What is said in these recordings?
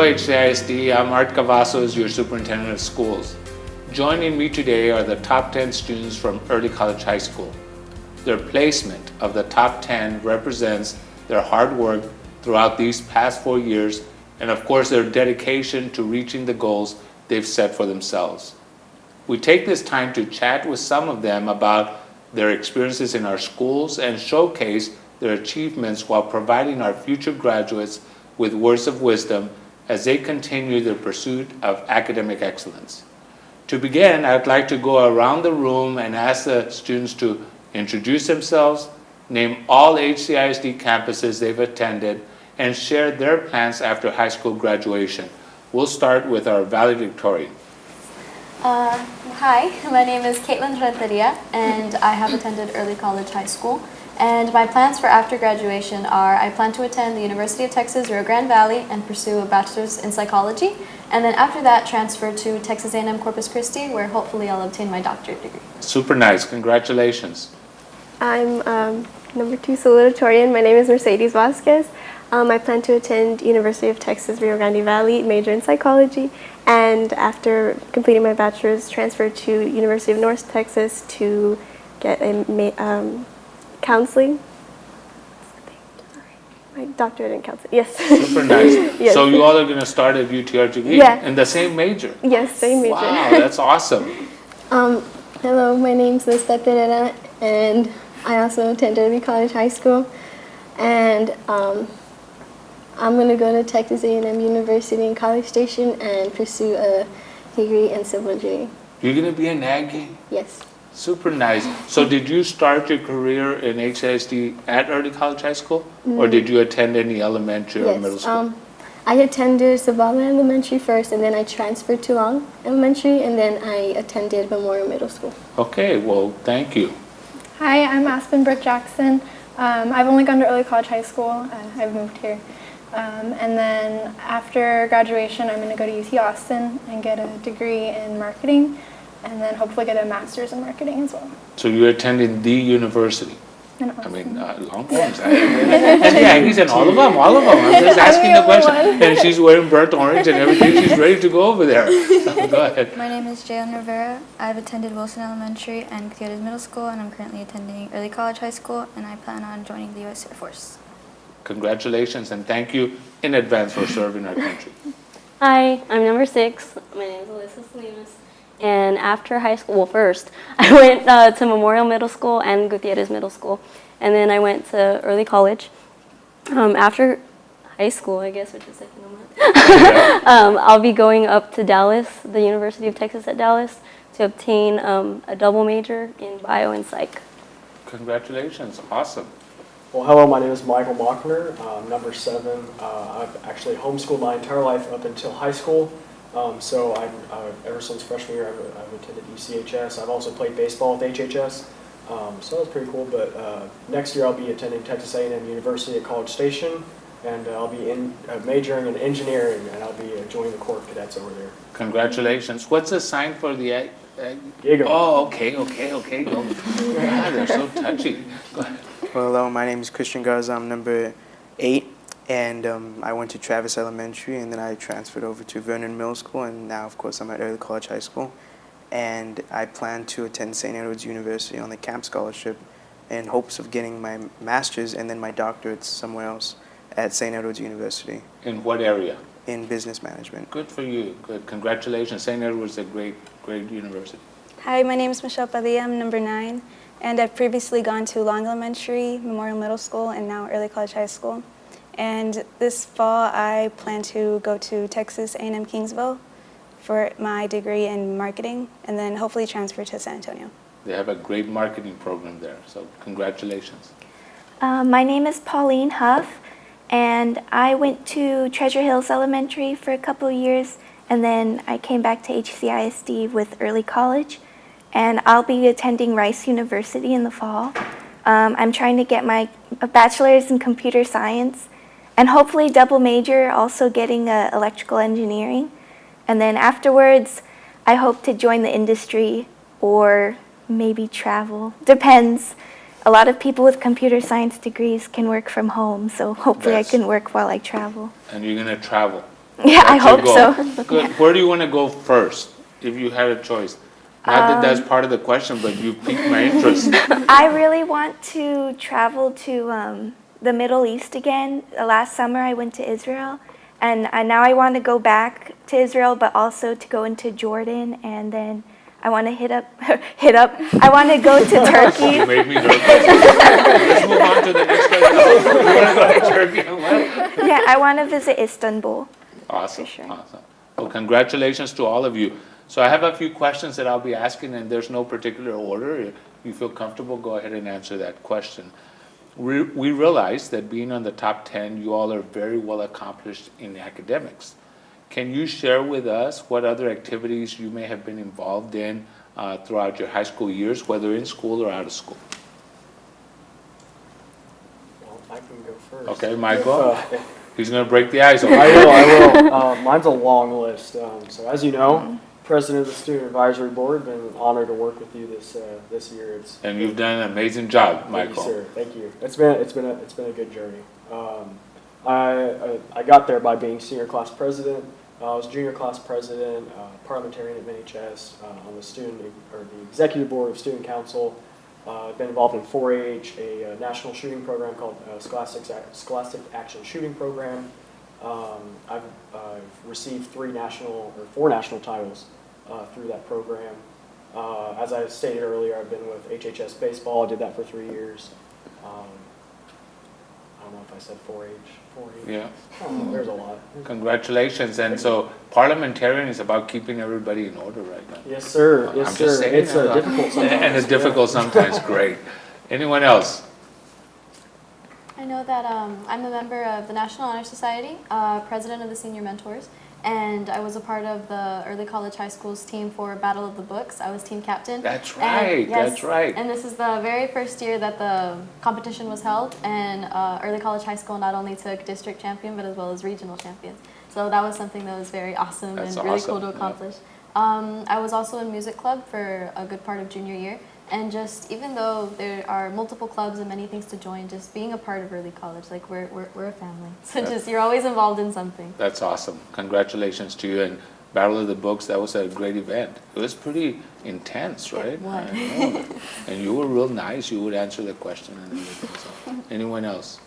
HCISD. I'm Art Cavazos, your superintendent of schools. Joining me today are the top 10 students from Early College High School. Their placement of the top 10 represents their hard work throughout these past 4 years and of course their dedication to reaching the goals they've set for themselves. We take this time to chat with some of them about their experiences in our schools and showcase their achievements while providing our future graduates with words of wisdom as they continue their pursuit of academic excellence. To begin, I'd like to go around the room and ask the students to introduce themselves, name all HCISD campuses they've attended, and share their plans after high school graduation. We'll start with our valedictorian. Hi, my name is Caitlin Renteria, and I have attended Early College High School. And my plans for after graduation are I plan to attend the University of Texas Rio Grande Valley and pursue a bachelor's in psychology, and then after that transfer to Texas A&M Corpus Christi, where hopefully I'll obtain my doctorate degree. Super nice, congratulations. I'm number 2 salutatorian. My name is Mercedes Vasquez. I plan to attend University of Texas Rio Grande Valley, major in psychology, and after completing my bachelor's, transfer to University of North Texas to get a counseling. My doctorate in counseling. Yes. Super nice. Yes. So you all are going to start at UTRGV in the same major? Yes, same major. Wow, that's awesome. Hello, my name's Lisbeth Pereira, and I also attend Early College High School, and I'm going to go to Texas A&M University in College Station and pursue a degree in civil engineering. You're going to be an Aggie? Yes. Super nice. So did you start your career in HCISD at Early College High School, or did you attend any elementary or middle school? I attended Zavala Elementary first, and then I transferred to Long Elementary, and then I attended Memorial Middle School. Okay, well, thank you. Hi, I'm Aspen Brooke Jackson. I've only gone to Early College High School. I've moved here. And then after graduation, I'm going to go to UT Austin and get a degree in marketing, and then hopefully get a master's in marketing as well. So you're attending the university? In Austin. I mean, Longhorns. And yeah, he's in all of them. I'm just asking the question. And she's wearing burnt orange and everything. She's ready to go over there. Go ahead. My name is Jalen Rivera. I've attended Wilson Elementary and Gutierrez Middle School, and I'm currently attending Early College High School, and I plan on joining the U.S. Air Force. Congratulations, and thank you in advance for serving our country. Hi, I'm number 6. My name is Alyssa Salinas. And after high school, well, first, I went to Memorial Middle School and Gutierrez Middle School. And then I went to Early College. After high school, I guess, which is like in a month, I'll be going up to Dallas, the University of Texas at Dallas, to obtain a double major in bio and psych. Congratulations. Awesome. Well, hello, my name is Michael Mockner, number 7. I've actually homeschooled my entire life up until high school. So ever since freshman year, I've attended ECHS. I've also played baseball with HHS, so that's pretty cool. But next year I'll be attending Texas A&M University at College Station, and I'll be majoring in engineering, and I'll be joining the Corps of Cadets over there. Congratulations. What's the sign for the Eagle. Oh, okay. Go. God, they're so touchy. Go ahead. Well, hello, my name is Christian Garza. I'm number 8, and I went to Travis Elementary, and then I transferred over to Vernon Middle School, and now, of course, I'm at Early College High School. And I plan to attend St. Edward's University on the camp scholarship in hopes of getting my master's and then my doctorate somewhere else at St. Edward's University. In what area? In business management. Good for you. Good. Congratulations. St. Edward's is a great university. Hi, my name is Michelle Padilla. I'm number 9, and I've previously gone to Long Elementary, Memorial Middle School, and now Early College High School. And this fall, I plan to go to Texas A&M Kingsville for my degree in marketing, and then hopefully transfer to San Antonio. They have a great marketing program there, so congratulations. My name is Pauline Huff, and I went to Treasure Hills Elementary for a couple of years, and then I came back to HCISD with Early College, and I'll be attending Rice University in the fall. I'm trying to get my bachelor's in computer science, and hopefully double major, also getting electrical engineering. And then afterwards, I hope to join the industry or maybe travel. Depends. A lot of people with computer science degrees can work from home, so hopefully I can work while I travel. And you're going to travel? Yeah, I That's your hope goal. so. Good. Where do you want to go first, if you had a choice? Not that that's part of the question, but you piqued my interest. I really want to travel to the Middle East again. Last summer I went to Israel, and now I want to go back to Israel, but also to go into Jordan, and then I want to hit up. I want to go to You Turkey. made me nervous. Let's move on to the next question. You want to go to Turkey and what? Yeah, I want to visit Istanbul. Awesome, sure. awesome. Well, congratulations to all of you. So I have a few questions that I'll be asking, and there's no particular order. If you feel comfortable, go ahead and answer that question. We realize that being on the top 10, you all are very well accomplished in academics. Can you share with us what other activities you may have been involved in throughout your high school years, whether in school or out of school? Well, I can go first. Okay, Michael? He's going to break the ice. Okay? I will. Mine's a long list. So as you know, President of the Student Advisory Board, been honored to work with you this year. And you've done an amazing job, Michael. Thank you, sir. Thank you. It's been a good journey. I got there by being senior class president. I was junior class president, parliamentarian at HCISD, on the executive board of student council. I've been involved in 4-H, a national shooting program called Scholastic Action Shooting Program. I've received 4 national titles through that program. As I stated earlier, I've been with HHS baseball. I did that for 3 years. I don't know if I said 4-H. Yeah. There's a lot. Congratulations. And so parliamentarian is about keeping everybody in order right now. Yes, sir. Yes, I'm sir. just saying, It's difficult sometimes. And it's difficult sometimes. Great. Anyone else? I know that I'm a member of the National Honor Society, president of the Senior Mentors, and I was a part of the Early College High School's team for Battle of the Books. I was team captain. That's right. That's right. And this is the very first year that the competition was held, and Early College High School not only took district champion, but as well as regional champions. So that was something that was very awesome That's and really awesome. cool to accomplish. I was also in music club for a good part of junior year. And just even though there are multiple clubs and many things to join, just being a part of early college, like we're a family. So just you're always involved in something. That's awesome. Congratulations to you. And Battle of the Books, that was a great event. It was pretty intense, right? It was. I know. And you were real nice. You would answer the question and everything. So. Anyone else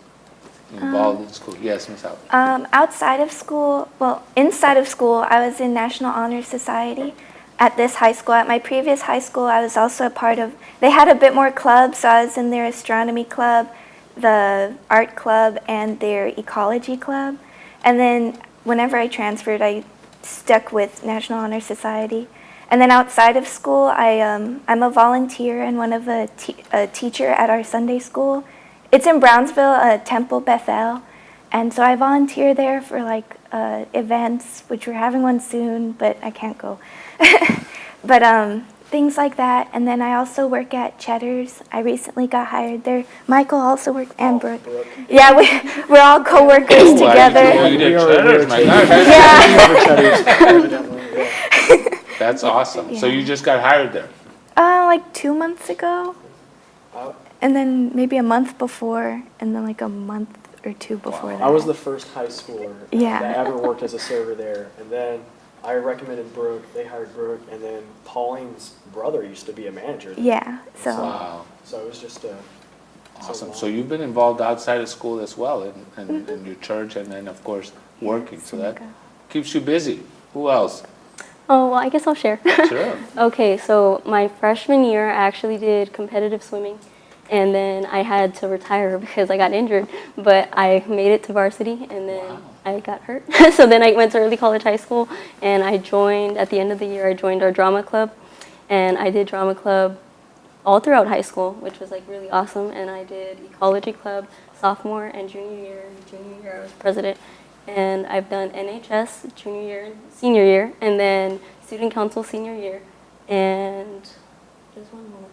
involved in school? Yes, Ms. Al. Outside of school, well, inside of school, I was in National Honor Society at this high school. At my previous high school, I was also a part of, they had a bit more clubs, so I was in their astronomy club, the art club, and their ecology club. And then whenever I transferred, I stuck with National Honor Society. And then outside of school, I'm a volunteer and one of a teacher at our Sunday school. It's in Brownsville, Temple Bethel. And so I volunteer there for like events, which we're having one soon, but I can't go. But things like that. And then I also work at Cheddar's. I recently got hired there. Michael also worked, and Brooke. Yeah, we're all co-workers together. Oh, you did Cheddar's, my gosh. Yeah. That's awesome. So you just got hired there? Like 2 months ago. And then maybe a month before, and then like a month or two before that. I was the first high schooler Yeah. that ever worked as a server there. And then I recommended Brooke, they hired Brooke, and then Pauline's brother used to be a manager there. Yeah, so. Wow. So it was just Awesome. So you've been involved outside of school as well, in your church, and then, of course, working. So that keeps you busy. Who else? Oh, well, I guess I'll share. Sure. Okay, so my freshman year, I actually did competitive swimming. And then I had to retire because I got injured. But I made it to varsity, and then I got hurt. So then I went to Early College High School, and I joined, at the end of the year, I joined our drama club. And I did drama club all throughout high school, which was like really awesome. And I did ecology club sophomore and junior year. Junior year, I was president. And I've done NHS junior year, senior year, and then student council senior year. And there's one more.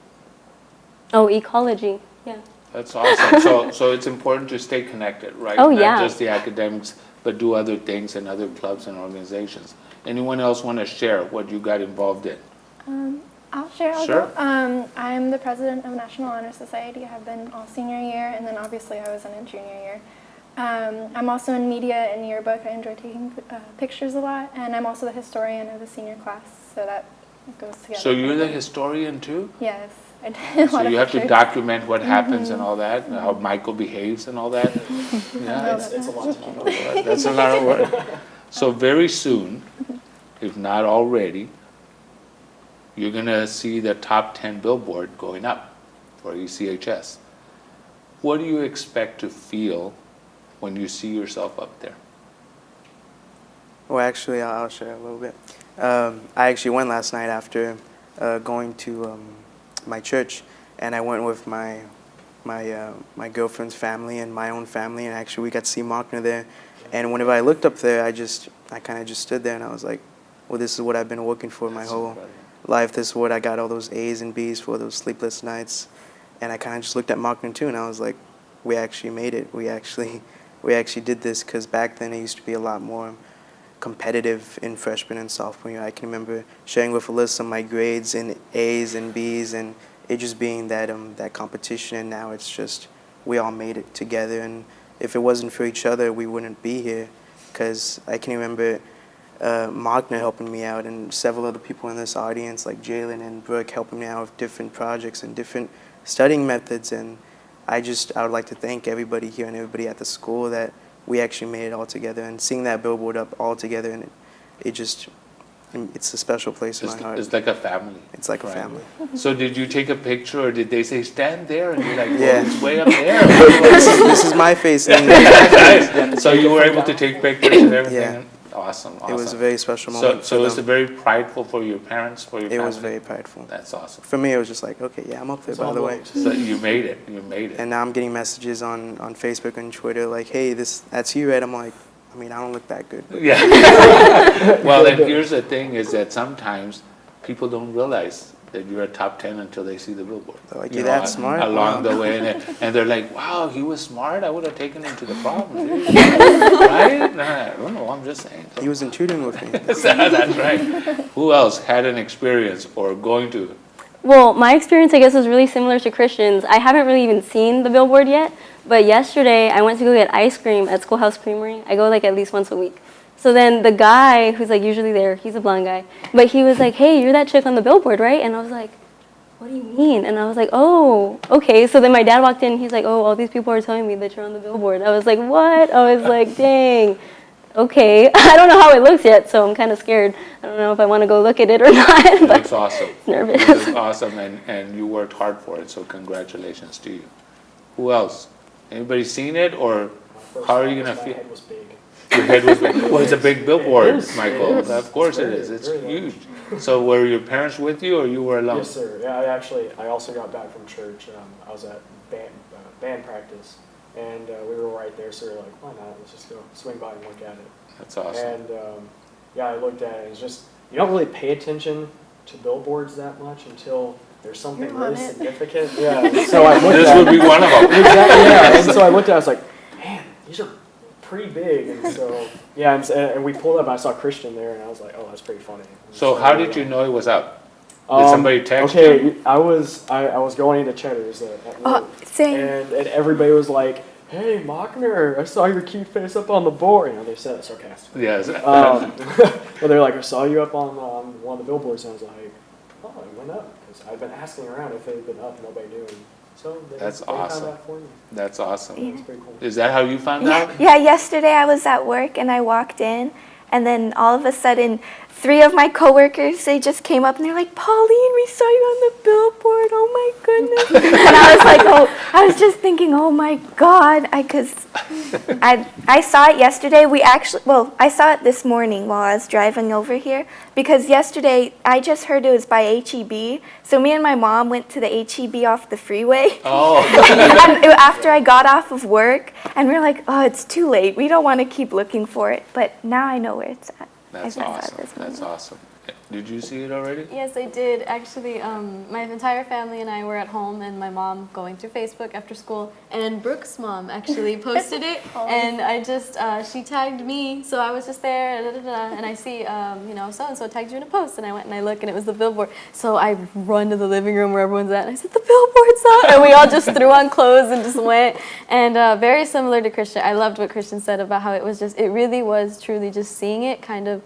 Oh, ecology, yeah. That's awesome. So it's important to stay connected, right? Oh, yeah. Not just the academics, but do other things in other clubs and organizations. Anyone else want to share what you got involved in? I'll share. I'll Sure. go. I'm the president of National Honor Society. I have been all senior year, and then obviously I was in a junior year. I'm also in media and yearbook. I enjoy taking pictures a lot, and I'm also the historian of the senior class, so that goes together. So you're the historian too? Yes, I did a lot So of you have to pictures. document what happens and all that, and how Michael behaves and all that? Yeah, It's a lot to keep up with. that's a lot of work. So very soon, if not already, you're gonna see the top 10 billboard going up for ECHS. What do you expect to feel when you see yourself up there? Well, actually, I'll share a little bit. I actually went last night after going to my church, and I went with my girlfriend's family and my own family, and actually we got to see Mockner there. And whenever I looked up there, I kind of just stood there, and I was like, well, this is what I've been working for my whole life. This is what I got all those A's and B's for, those sleepless nights. And I kind of just looked at Mockner too, and I was like, we actually made it. We actually did this, because back then it used to be a lot more competitive in freshman and sophomore year. I can remember sharing with Alyssa my grades in A's and B's, and it just being that competition. And now it's just we all made it together. And if it wasn't for each other, we wouldn't be here. Because I can remember Mockner helping me out, and several other people in this audience like Jalen and Brooke helping me out with different projects and different studying methods. And I would like to thank everybody here and everybody at the school that we actually made it all together, and seeing that billboard up all together, and it's a special place in my heart. It's like a family. It's like a right? family. So did you take a picture, or did they say, stand there? And you're like, well, Yeah. it's way up there. This is my face. And So you were able to take pictures and everything? Yeah. Awesome. it was a very special moment So for was it them. very prideful for your parents, for your It family? was very prideful. That's awesome. For me, it was just like, okay, yeah, I'm up there, by the way. So you made it. You made it. And now I'm getting messages on Facebook and Twitter like, hey, that's you, right? I'm like, I mean, I don't look that good. Yeah. Well, and here's the thing is that sometimes people don't realize that you're a top 10 until they see the billboard. They're like, You you're know, that smart? Along Wow. the way. And they're like, wow, he was smart. I would have taken him to the prom. Right? No, I don't know. I'm just saying. He was in tutoring with me. That's right. Who else had an experience or going to? Well, my experience, I guess, was really similar to Christian's. I haven't really even seen the billboard yet, but yesterday I went to go get ice cream at Schoolhouse Creamery. I go like at least once a week. So then the guy who's like usually there, he's a blonde guy, but he was like, hey, you're that chick on the billboard, right? And I was like, what do you mean? And I was like, oh, okay. So then my dad walked in, and he's like, oh, all these people are telling me that you're on the billboard. I was like, what? I was like, dang. Okay, I don't know how it looks yet, so I'm kind of scared. I don't know if I want to go look at it or not. But That's awesome. nervous. That's awesome, and you worked hard for it, so congratulations to you. Who else? Anybody seen it, or how are you going to My feel? head was big. Your head was big. Well, it's a big billboard, It is. Michael. It is. Of course it Very- is. It's very huge. So were your parents with you, or you were alone? Yes, sir. Yeah, I also got back from church. I was at band practice, and we were right there, so we were like, why not? Let's just go swing by and look at it. That's awesome. And yeah, I looked at it. It's just, you don't really pay attention to billboards that much until there's something You're on really it. significant. Yeah. So I looked This at would be one of them. Exactly, yeah. And so I looked at it, I was like, man, these are pretty big. And so, yeah, and we pulled up, I saw Christian there, and I was like, oh, that's pretty funny. So how did you know it was up? Did somebody text you? Okay, I was going into Cheddar's at work, Oh, same. and everybody was like, hey, Mockner, I saw your cute face up on the board. You know, they said it sarcastically. Yes. But they're like, I saw you up on one of the billboards, and I was like, oh, it went up. Because I've been asking around if they'd been up, nobody knew. And so they That's found awesome. out for me. That's awesome. It was pretty cool. Is that how you found out? Yeah, yesterday I was at work and I walked in, and then all of a sudden 3 of my coworkers, they just came up and they're like, Pauline, we saw you on the billboard, oh my goodness. And I was like, oh, I was just thinking, oh my God, because I saw it yesterday. I saw it this morning while I was driving over here, because yesterday I just heard it was by HEB. So me and my mom went to the HEB off the freeway. Oh. And after I got off of work, and we're like, oh, it's too late. We don't want to keep looking for it. But now I know where it's at. That's I saw it awesome. this morning. That's awesome. Did you see it already? Yes, I did. Actually, my entire family and I were at home, and my mom going through Facebook after school, and Brooke's mom actually posted it, and I just, she tagged me, so I was just there, and I see, so-and-so tagged you in a post, and I went and I looked, and it was the billboard. So I run to the living room where everyone's at, and I said, the billboard's up, and we all just threw on clothes and just went, and very similar to Christian. I loved what Christian said about how it really was truly just seeing it kind of,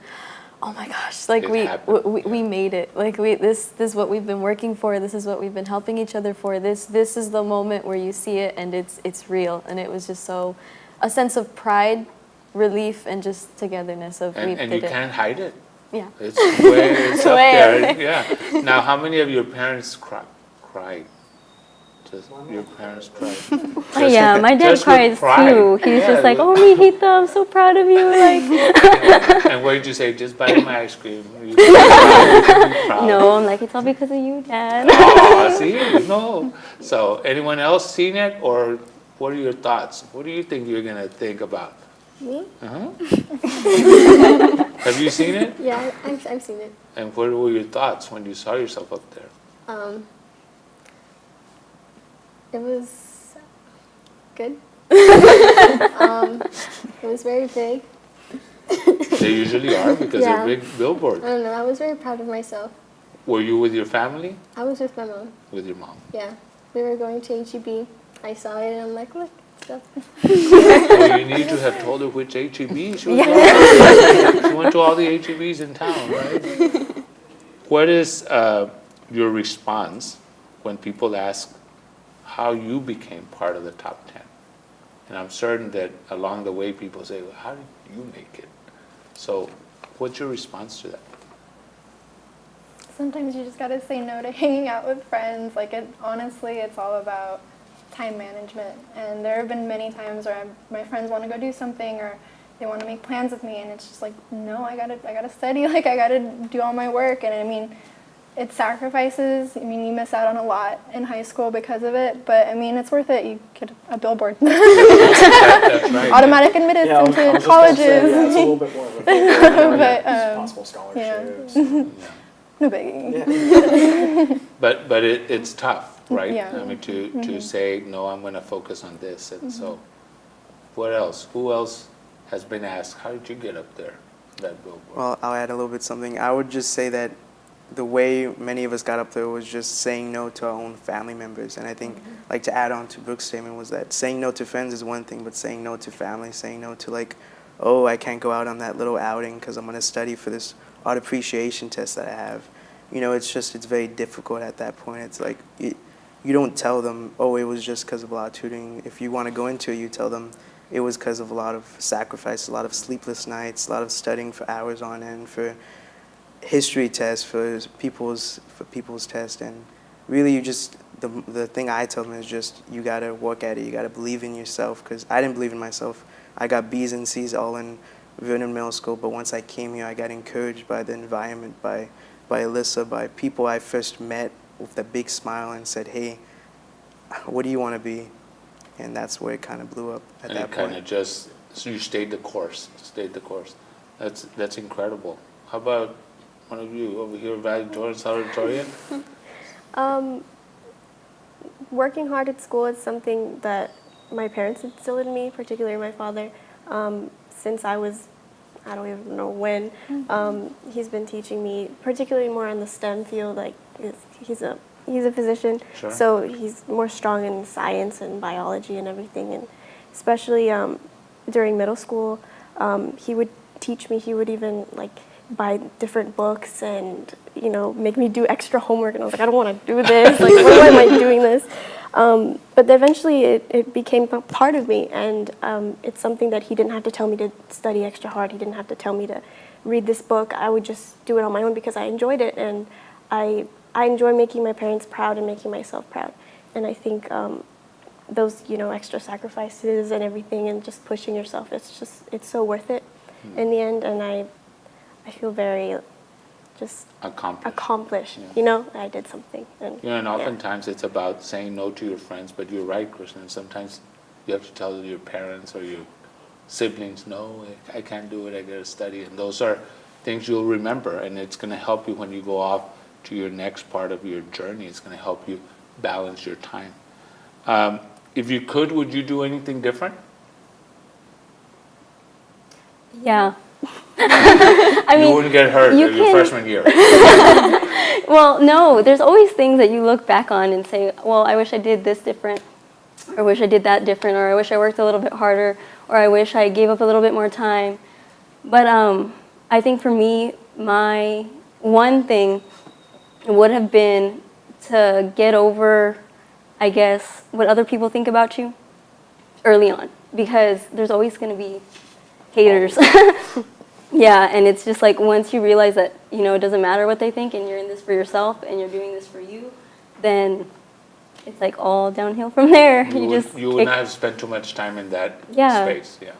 oh my gosh, like we made it. Like this is what we've been working for. This is what we've been helping each other for. This is the moment where you see it and it's real. And it was just so a sense of pride, relief, and just togetherness of we did it. And you can't hide it. Yeah. It's up there. Yeah. Now, how many of your parents cried? Just your parents cried. Oh yeah, my dad cries too. He's just like, oh, mijita, I'm so proud of you. Like. And what did you say? Just buy my ice cream. No, I'm like, it's all because of you, Dad. Oh, see, no. So, anyone else seen it, or what are your thoughts? What do you think you're gonna think about? Me? Have you seen it? Yeah, I've seen it. And what were your thoughts when you saw yourself up there? It was good. It was very big. They usually are because they're big billboards. I don't know. I was very proud of myself. Were you with your family? I was with my mom. With your mom. Yeah. We were going to HEB. I saw it and I'm like, look, stuff. Well, you need to have told her which HEB she was going. She went to all the HEBs in town, right? What is your response when people ask how you became part of the top 10? And I'm certain that along the way people say, well, how did you make it? So what's your response to that? Sometimes you just gotta say no to hanging out with friends. Like, honestly, it's all about time management. And there have been many times where my friends want to go do something or they want to make plans with me, and it's just like, no, I gotta study. Like, I gotta do all my work. And I mean, it's sacrifices. I mean, you miss out on a lot in high school because of it, but I mean, it's worth it. You get a billboard. That's right. Automatic admittance into colleges. It's a little bit more of a thing. But, possible scholarships. no biggie. But it's tough, right? Yeah. I mean, to say, no, I'm going to focus on this. And so what else? Who else has been asked, how did you get up there, that billboard? Well, I'll add a little bit something. I would just say that the way many of us got up there was just saying no to our own family members. And I think, like, to add on to Brooke's statement was that saying no to friends is one thing, but saying no to family, saying no to, like, oh, I can't go out on that little outing because I'm going to study for this art appreciation test that I have. You know, it's very difficult at that point. It's like, you don't tell them, oh, it was just because of a lot of tutoring. If you want to go into it, you tell them it was because of a lot of sacrifice, a lot of sleepless nights, a lot of studying for hours on end, for history tests, for people's tests. And really, you just, the thing I tell them is just, you got to work at it. You got to believe in yourself, because I didn't believe in myself. I got B's and C's all in Vernon Middle School, but once I came here, I got encouraged by the environment, by Alyssa, by people I first met with a big smile and said, hey, what do you want to be? And that's where it kind of blew up at that point. And it kind of so you stayed the course, That's incredible. How about one of you over here, valedictorian, salutatorian? Working hard at school is something that my parents instilled in me, particularly my father. Since I was, I don't even know when, he's been teaching me, particularly more on the STEM field. Like, he's a physician, sure. So he's more strong in science and biology and everything. And especially during middle school, he would teach me. He would even buy different books and make me do extra homework. And I was like, I don't want to do this. Like, why am I doing this? But eventually it became a part of me, and it's something that he didn't have to tell me to study extra hard. He didn't have to tell me to read this book. I would just do it on my own because I enjoyed it, and I enjoy making my parents proud and making myself proud. And I think those extra sacrifices and everything and just pushing yourself, it's so worth it in the end. And I feel very just accomplished. Yeah. I did something. And oftentimes it's about saying no to your friends, but you're right, Kristen. Sometimes you have to tell your parents or your siblings, no, I can't do it, I gotta study. And those are things you'll remember, and it's going to help you when you go off to your next part of your journey. It's going to help you balance your time. If you could, would you do anything different? Yeah. I You mean, wouldn't get hurt you in your can- freshman year. well, no, there's always things that you look back on and say, well, I wish I did this different, or I wish I did that different, or I wish I worked a little bit harder, or I wish I gave up a little bit more time. But I think for me, my one thing would have been to get over, I guess, what other people think about you early on, because there's always going to be haters. Yeah, and it's just like once you realize that, you know, it doesn't matter what they think and you're in this for yourself and you're doing this for you, then it's like all downhill from there. You would not have spent too much time in that Yeah. space. Yeah.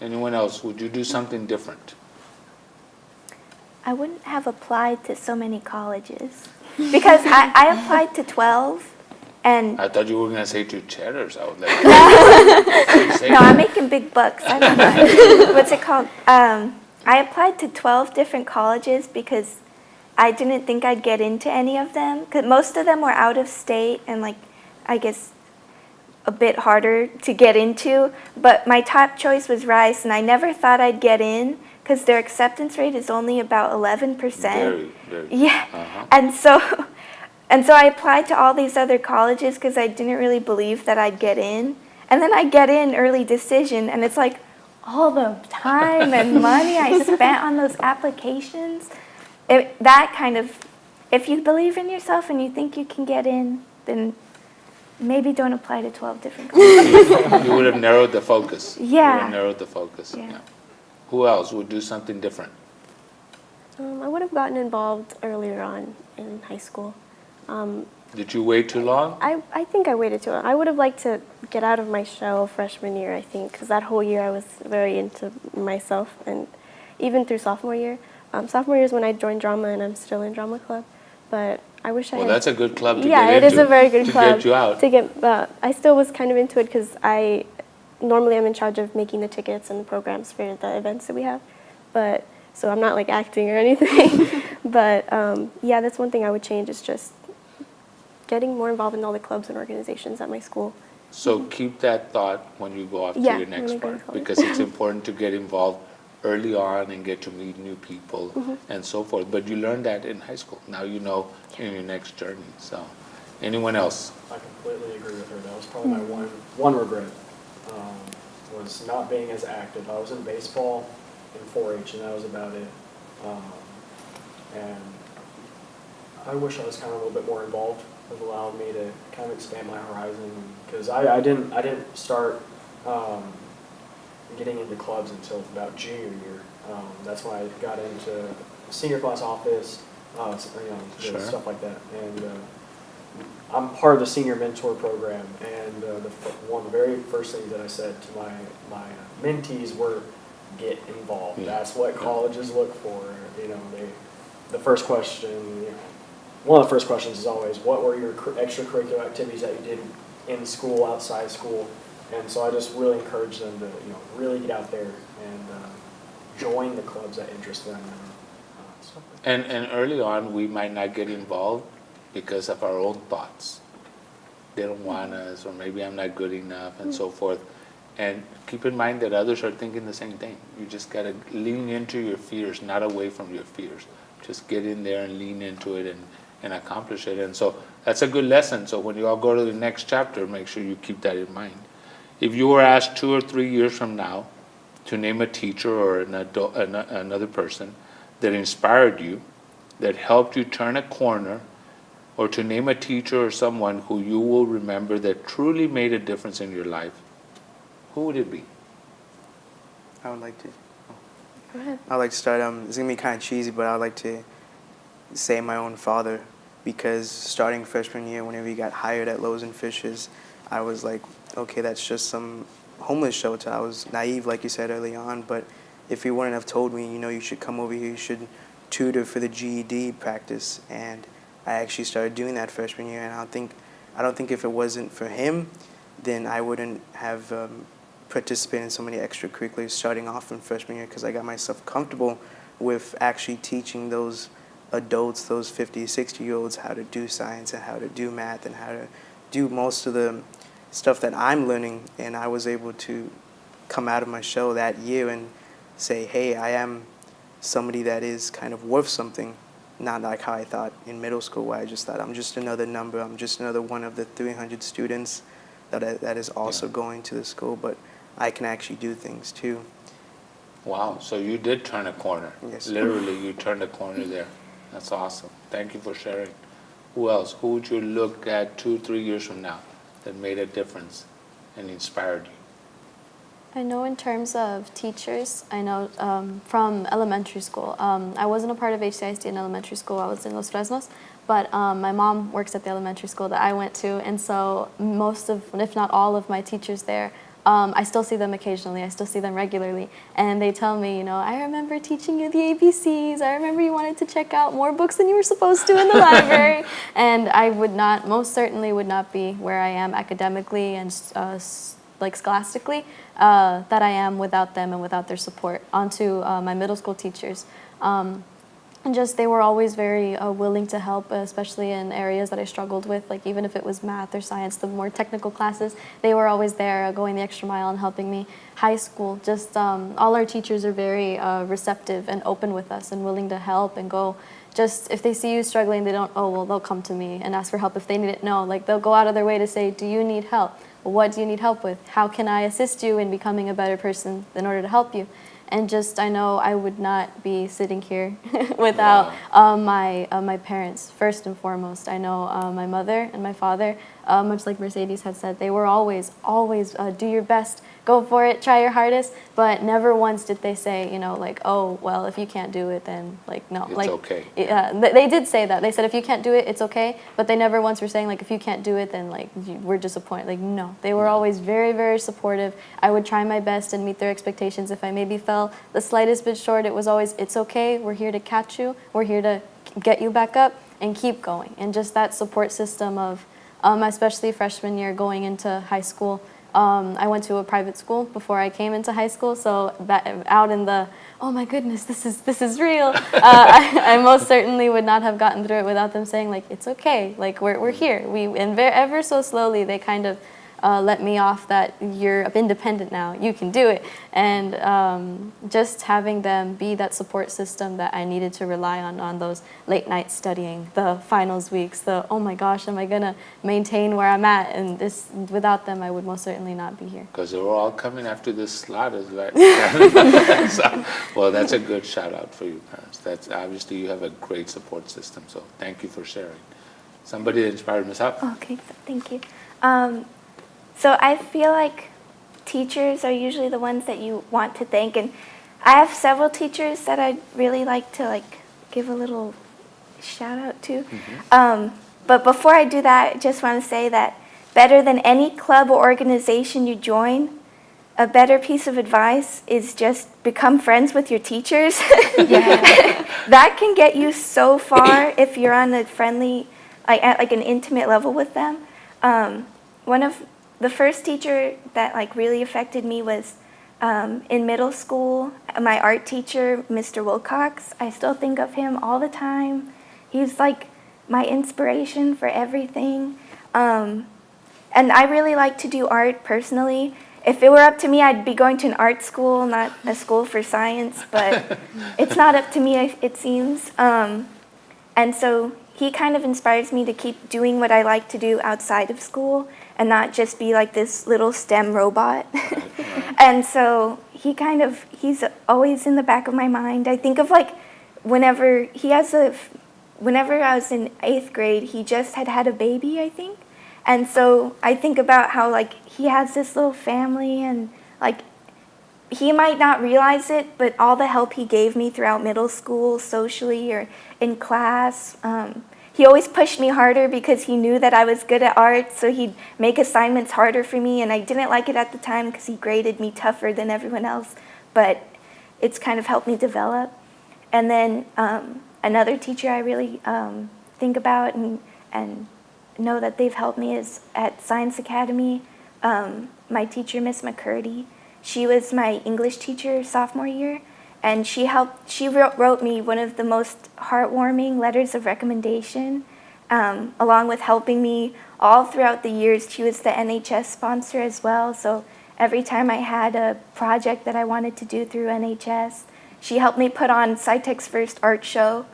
Anyone else? Would you do something different? I wouldn't have applied to so many colleges because I applied to 12 and I thought you were going to say to cheddars. I was like, no, I'm making big bucks. I don't know. What's it called? I applied to 12 different colleges because I didn't think I'd get into any of them because most of them were out of state and like I guess a bit harder to get into, but my top choice was Rice and I never thought I'd get in because their acceptance rate is only about 11%. very. Yeah. Uh-huh. And so I applied to all these other colleges because I didn't really believe that I'd get in. And then I get in early decision and it's like all the time and money I spent on those applications. That kind of, if you believe in yourself and you think you can get in, then maybe don't apply to 12 different colleges. You would have narrowed the focus. Yeah. You would have narrowed the focus. Yeah. Who else would do something different? I would have gotten involved earlier on in high school. Did you wait too long? I think I waited too long. I would have liked to get out of my shell freshman year, I think, because that whole year I was very into myself, and even through sophomore year. Sophomore year is when I joined drama, and I'm still in drama club. But I wish I Well, had. that's a good club to Yeah, get it into. is a very good to club get you out. to get. I still was kind of into it because I normally I'm in charge of making the tickets and the programs for the events that we have, but so I'm not like acting or anything. But yeah, that's one thing I would change is just getting more involved in all the clubs and organizations at my school. So keep that thought when you go off Yeah, to your next when I go to part, college. because it's important to get involved early on and get to meet new people and so forth. But you learned that in high school. Now you know in your next journey. So, anyone else? I completely agree with her. That was probably my one regret, was not being as active. I was in baseball and 4-H, and that was about it. And I wish I was kind of a little bit more involved. It allowed me to kind of expand my horizon, because I didn't start getting into clubs until about junior year. That's when I got into senior class office, Sure. stuff like that. And I'm part of the senior mentor program, and one of the very first things that I said to my mentees were, get involved. Yeah. That's what colleges look for. The first question, one of the first questions is always, what were your extracurricular activities that you did in school, outside school? And so I just really encourage them to, really get out there and join the clubs that interest them. And stuff like that. And early on, we might not get involved because of our own thoughts. They don't want us, or maybe I'm not good enough, and so forth. And keep in mind that others are thinking the same thing. You just got to lean into your fears, not away from your fears. Just get in there and lean into it and accomplish it. And so that's a good lesson. So when you all go to the next chapter, make sure you keep that in mind. If you were asked 2 or 3 years from now to name a teacher or another person that inspired you, that helped you turn a corner, or to name a teacher or someone who you will remember that truly made a difference in your life, who would it be? I would like to. Go ahead. I would like to start. It's gonna be kind of cheesy, but I would like to say my own father, because starting freshman year, whenever he got hired at Loaves and Fishes, I was like, okay, that's just some homeless shelter. I was naive, like you said early on, but if he wouldn't have told me, you should come over here, you should tutor for the GED practice, and I actually started doing that freshman year. And I don't think if it wasn't for him, then I wouldn't have participated in so many extracurriculars starting off in freshman year, because I got myself comfortable with actually teaching those adults, those 50, 60-year-olds, how to do science and how to do math and how to do most of the stuff that I'm learning. And I was able to come out of my shell that year and say, hey, I am somebody that is kind of worth something, not like how I thought in middle school, where I just thought I'm just another number, I'm just another one of the 300 students that is also going to the school, but I can actually do things too. Wow, so you did turn a corner. Yes. Literally, you turned a corner there. That's awesome. Thank you for sharing. Who else? Who would you look at 2-3 years from now that made a difference and inspired you? I know in terms of teachers, I know from elementary school. I wasn't a part of HCISD in elementary school. I was in Los Fresnos, but my mom works at the elementary school that I went to, and so most of, if not all of my teachers there, I still see them occasionally. I still see them regularly, and they tell me, you know, I remember teaching you the ABCs. I remember you wanted to check out more books than you were supposed to in the library, and I would not, most certainly would not be where I am academically and like scholastically that I am without them and without their support. Onto my middle school teachers. And just they were always very willing to help, especially in areas that I struggled with, like even if it was math or science, the more technical classes, they were always there going the extra mile and helping me. High school, just all our teachers are very receptive and open with us and willing to help and go. Just if they see you struggling, they don't, oh, well, they'll come to me and ask for help if they need it. No, like they'll go out of their way to say, do you need help? What do you need help with? How can I assist you in becoming a better person in order to help you? And just, I know I would not be sitting here without my parents, first and foremost. I know my mother and my father, much like Mercedes had said, they were always do your best, go for it, try your hardest, but never once did they say, you know, like, oh, well, if you can't do it, then, like, no. It's like, okay. They did say that. They said, if you can't do it, it's okay, but they never once were saying, like, if you can't do it, then, like, we're disappointed. Like, no. They were always very, very supportive. I would try my best and meet their expectations. If I maybe fell the slightest bit short, it was always, it's okay, we're here to catch you, we're here to get you back up and keep going. And just that support system of, especially freshman year going into high school, I went to a private school before I came into high school, so that out in the, oh my goodness, this is real. I most certainly would not have gotten through it without them saying, like, it's okay, like we're here. And ever so slowly they kind of let me off that you're independent now, you can do it. And just having them be that support system that I needed to rely on those late nights studying, the finals weeks, the, oh my gosh, am I gonna maintain where I'm at? And this, without them, I would most certainly not be here. Because they were all coming after this slot, is right? So, well, that's a good shout out for you parents. That's obviously you have a great support system, so thank you for sharing. Somebody that inspired Ms. Huff? Okay, thank you. So I feel like teachers are usually the ones that you want to thank, and I have several teachers that I'd really like to give a little shout out to. But before I do that, I just want to say that better than any club or organization you join, a better piece of advice is just become friends with your teachers. That can get you so far if you're on a friendly, at an intimate level with them. One of the first teacher that really affected me was in middle school. My art teacher, Mr. Wilcox. I still think of him all the time. He's like my inspiration for everything. And I really like to do art personally. If it were up to me, I'd be going to an art school, not a school for science, but it's not up to me, it seems. And so he kind of inspires me to keep doing what I like to do outside of school and not just be like this little STEM robot. And so he's always in the back of my mind. I think of whenever I was in 8th grade, he just had a baby, I think. And so I think about how he has this little family, and he might not realize it, but all the help he gave me throughout middle school, socially or in class, he always pushed me harder because he knew that I was good at art, so he'd make assignments harder for me, and I didn't like it at the time because he graded me tougher than everyone else, but it's kind of helped me develop. And then another teacher I really think about and know that they've helped me is at Science Academy, my teacher, Miss McCurdy. She was my English teacher sophomore year, and she wrote me one of the most heartwarming letters of recommendation, along with helping me all throughout the years. She was the NHS sponsor as well, so every time I had a project that I wanted to do through NHS, she helped me put on SciTech's first art show.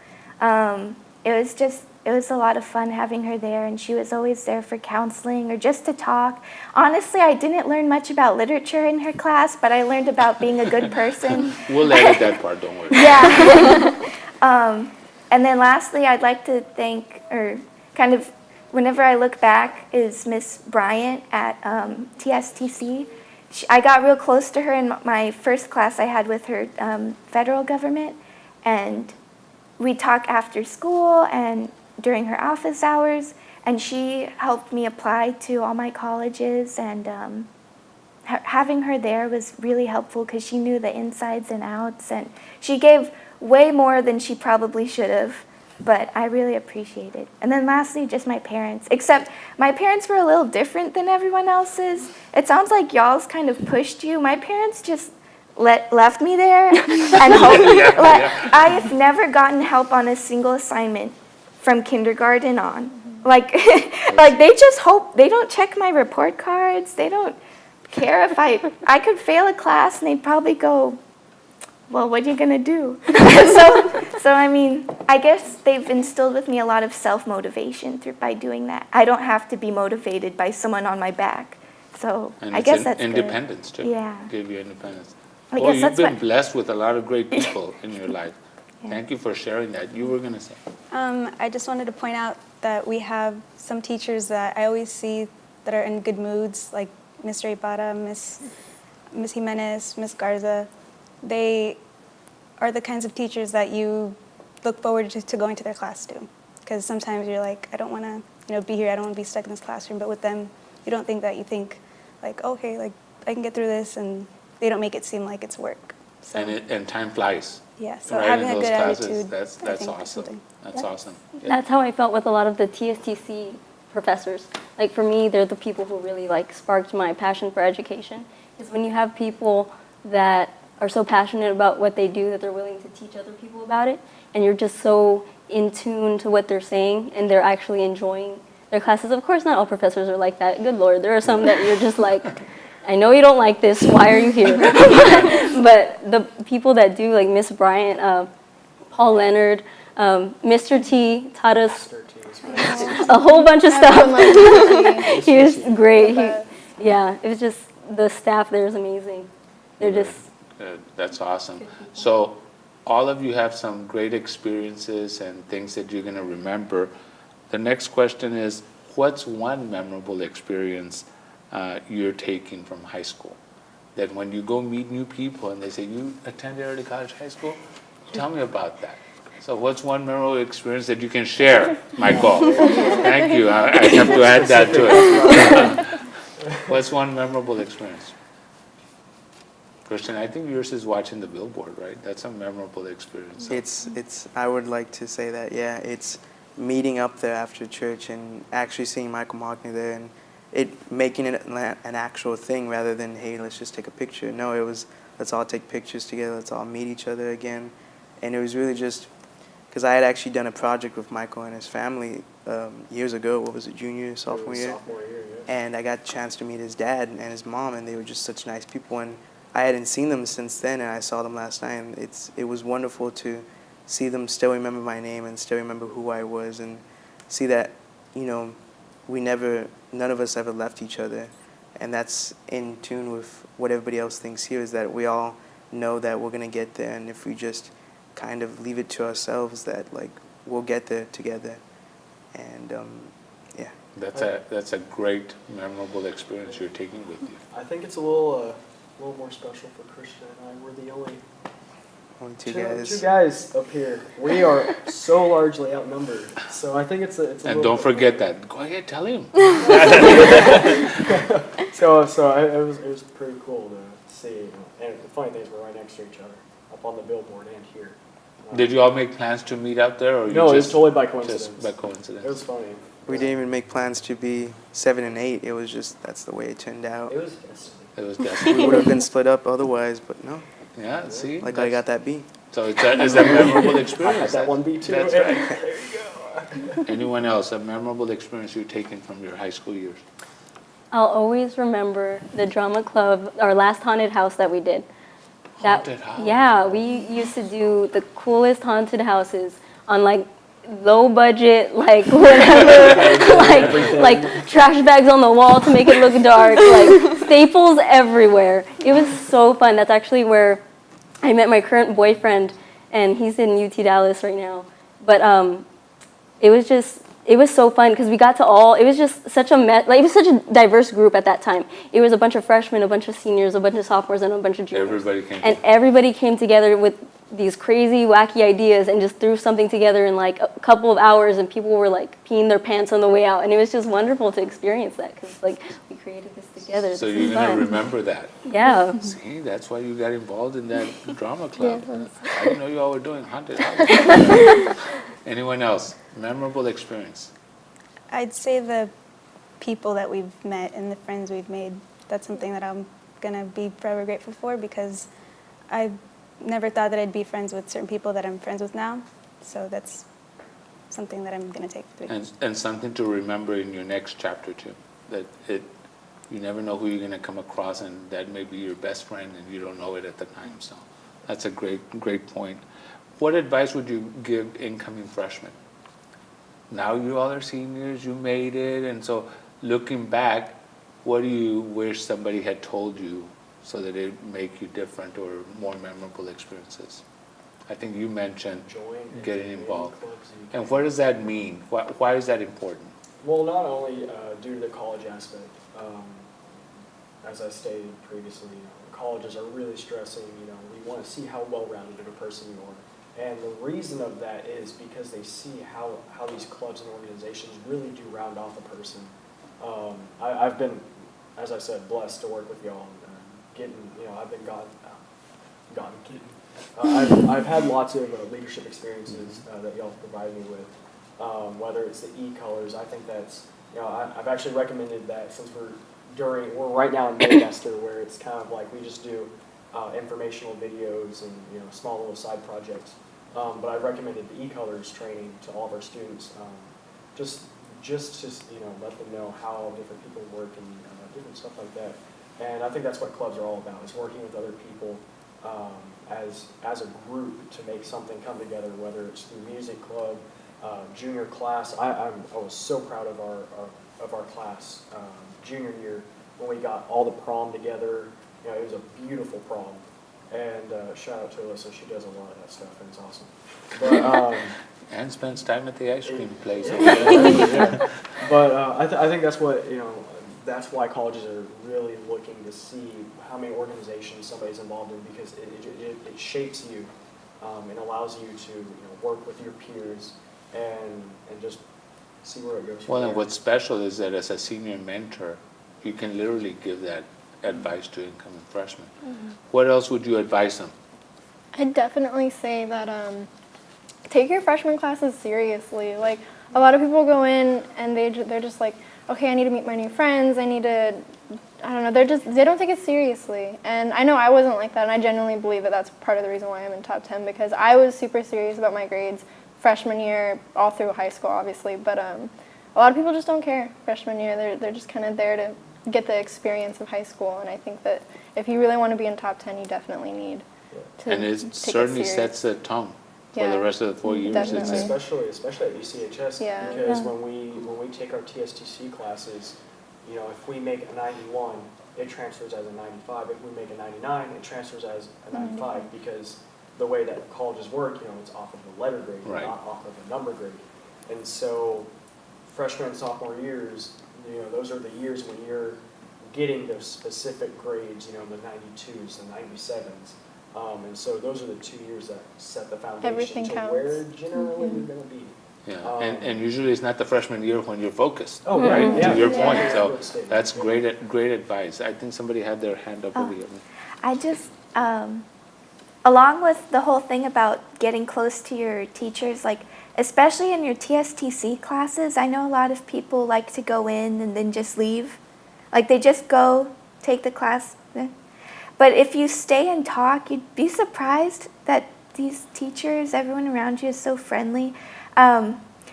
It was a lot of fun having her there, and she was always there for counseling or just to talk. Honestly, I didn't learn much about literature in her class, but I learned about being a good person. We'll edit that part, don't worry. Yeah. And then lastly, I'd like to thank, or kind of, whenever I look back, is Miss Bryant at TSTC. I got real close to her in my first class I had with her, federal government, and we talk after school and during her office hours, and she helped me apply to all my colleges, and having her there was really helpful because she knew the insides and outs, and she gave way more than she probably should have, but I really appreciate it. And then lastly, just my parents, except my parents were a little different than everyone else's. It sounds like y'all's kind of pushed you. My parents just left me there and helped me. I have never gotten help on a single assignment from kindergarten on. Like they just hope, they don't check my report cards. They don't care if I could fail a class and they'd probably go, well, what are you gonna do? so I mean, I guess they've instilled with me a lot of self-motivation by doing that. I don't have to be motivated by someone on my back. So And I guess that's independence good. too. Yeah. Give you independence. I Well, guess you've that's been blessed with a lot of great people in your life. Yeah. Thank you for sharing that. You were going to say. I just wanted to point out that we have some teachers that I always see that are in good moods, like Mr. Ibarra, Miss Jimenez, Miss Garza. They are the kinds of teachers that you look forward to going to their class to. Because sometimes you're like, I don't want to be here, I don't want to be stuck in this classroom. But with them, you don't think that. You think, like, okay, like I can get through this, and they don't make it seem like it's work. So, And time flies. yeah, so Right, having in a those good classes, attitude, that's I think, is awesome. something. That's awesome. Yeah. That's how I felt with a lot of the TSTC professors. Like for me, they're the people who really like sparked my passion for education. Is when you have people that are so passionate about what they do that they're willing to teach other people about it, and you're just so in tune to what they're saying, and they're actually enjoying their classes. Of course, not all professors are like that. Good Lord, there are some that you're just like, I know you don't like this, why are you here? But the people that do, like Miss Bryant, Paul Leonard, Mr. T taught us a whole bunch of stuff. He was great. Yeah, it was just, the staff there is amazing. They're just... That's awesome. So all of you have some great experiences and things that you're going to remember. The next question is, what's one memorable experience you're taking from high school? That when you go meet new people and they say, you attended early college high school? Tell me about that. So what's one memorable experience that you can share, Michael? Thank you. I have to add that to it. What's one memorable experience? Christian, I think yours is watching the billboard, right? That's a memorable experience. It's. I would like to say that, yeah. It's meeting up there after church and actually seeing Michael Mockney there and it making it an actual thing rather than, hey, let's just take a picture. No, it was, let's all take pictures together, let's all meet each other again. And it was really just, because I had actually done a project with Michael and his family years ago. What was it, junior, sophomore year? Sophomore year, yeah. And I got a chance to meet his dad and his mom, and they were just such nice people. And I hadn't seen them since then, and I saw them last night. And it was wonderful to see them still remember my name and still remember who I was, and see that, none of us ever left each other. And that's in tune with what everybody else thinks here, is that we all know that we're going to get there, and if we just kind of leave it to ourselves, that like we'll get there together. And yeah. That's a great, memorable experience you're taking with you. I think it's a little more special for Christian and I. We're the only two guys. Two guys up here. We are so largely outnumbered. So I think it's a And don't forget that. Go ahead, tell him. So it was pretty cool to see. And the funny thing is we're right next to each other, up on the billboard and here. Did you all make plans to meet out there, or you No, just, it was totally by coincidence. Just by coincidence? It was funny. We didn't even make plans to be 7 and 8. It was just, that's the way it turned out. It was destiny. It was destiny. We would have been split up otherwise, but no. Yeah, see? Like I got that B. So it's a memorable experience. I had that one B too. That's right. There you go. Anyone else, a memorable experience you've taken from your high school years? I'll always remember the drama club, our last haunted house that we did. Haunted house? Yeah, we used to do the coolest haunted houses on like low budget, like whatever, like trash bags on the wall to make it look dark, like staples everywhere. It was so fun. That's actually where I met my current boyfriend, and he's in UT Dallas right now. But it was so fun because we got to it was just such a it was such a diverse group at that time. It was a bunch of freshmen, a bunch of seniors, a bunch of sophomores, and a bunch of juniors. Everybody came together with these crazy, wacky ideas and just threw something together in like a couple of hours, and people were like peeing their pants on the way out, and it was just wonderful to experience that because like we created this together. So you're going to remember that. Yeah. See, that's why you got involved in that drama club. I didn't know you all were doing haunted houses. Anyone else? Memorable experience? I'd say the people that we've met and the friends we've made, that's something that I'm going to be forever grateful for because I never thought that I'd be friends with certain people that I'm friends with now. So that's something that I'm going to take with me. And something to remember in your next chapter too, that you never know who you're going to come across, and that may be your best friend and you don't know it at the time. So that's a great point. What advice would you give incoming freshmen? Now you all are seniors, you made it, and so looking back, what do you wish somebody had told you so that it make you different or more memorable experiences? I think you mentioned getting involved. And what does that mean? Why is that important? Well, not only due to the college aspect, as I stated previously, colleges are really stressing, we want to see how well-rounded of a person you are. And the reason of that is because they see how these clubs and organizations really do round off a person. I've been, as I said, blessed to work with y'all. I've been I've had lots of leadership experiences that y'all provide me with. Whether it's the E-colors, I think that's, I've actually recommended that since we're right now in May-Master, where it's kind of like we just do informational videos and small little side projects. But I've recommended the E-colors training to all of our students, just to let them know how different people work and different stuff like that. And I think that's what clubs are all about, is working with other people as a group to make something come together, whether it's through music club, junior class. I was so proud of our class junior year when we got all the prom together. It was a beautiful prom. And shout out to Alyssa, she does a lot of that stuff, and it's awesome. But, and spends time at the ice cream place. Yeah. But I think that's what, that's why colleges are really looking to see how many organizations somebody's involved in, because it shapes you and allows you to work with your peers and just see where it goes from Well, there. and what's special is that as a senior mentor, you can literally give that advice to incoming freshmen. Mm-hmm. What else would you advise them? I'd definitely say that take your freshman classes seriously. Like, a lot of people go in and they're just like, okay, I need to meet my new friends, I need to, I don't know, they don't take it seriously. And I know I wasn't like that, and I genuinely believe that that's part of the reason why I'm in top 10, because I was super serious about my grades freshman year, all through high school, obviously, but a lot of people just don't care freshman year. They're just kind of there to get the experience of high school, and I think that if you really want to be in top 10, you definitely need to And it certainly sets the tone for the rest of the 4 years. Definitely. Especially at UCHS, because when we take our TSTC classes, if we make a 91, it transfers as a 95. If we make a 99, it transfers as a 95, because the way that colleges work, it's off of the letter grade, not off of the number grade. And so freshman and sophomore years, those are the years when you're getting those specific grades, the 92s, the 97s. And so those are the 2 years that set the foundation Everything to counts. where generally you're going to be. Yeah, and usually it's not the freshman year when you're focused. Oh, right. To your point, Yeah. so that's great advice. I think somebody had their hand up over here. I just, along with the whole thing about getting close to your teachers, like especially in your TSTC classes, I know a lot of people like to go in and then just leave. Like they just go, take the class. but if you stay and talk, you'd be surprised that these teachers, everyone around you is so friendly.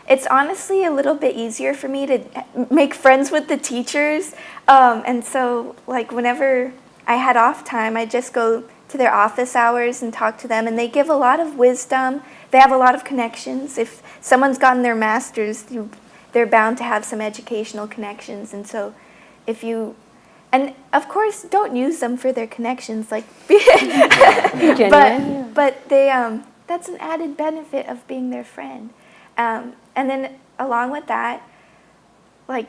It's honestly a little bit easier for me to make friends with the teachers. And so, like, whenever I had off time, I just go to their office hours and talk to them. And they give a lot of wisdom. They have a lot of connections. If someone's gotten their master's, they're bound to have some educational connections. And so if you, and of course, don't use them for their connections, like, but they, that's an added benefit of being their friend. And then along with that, like,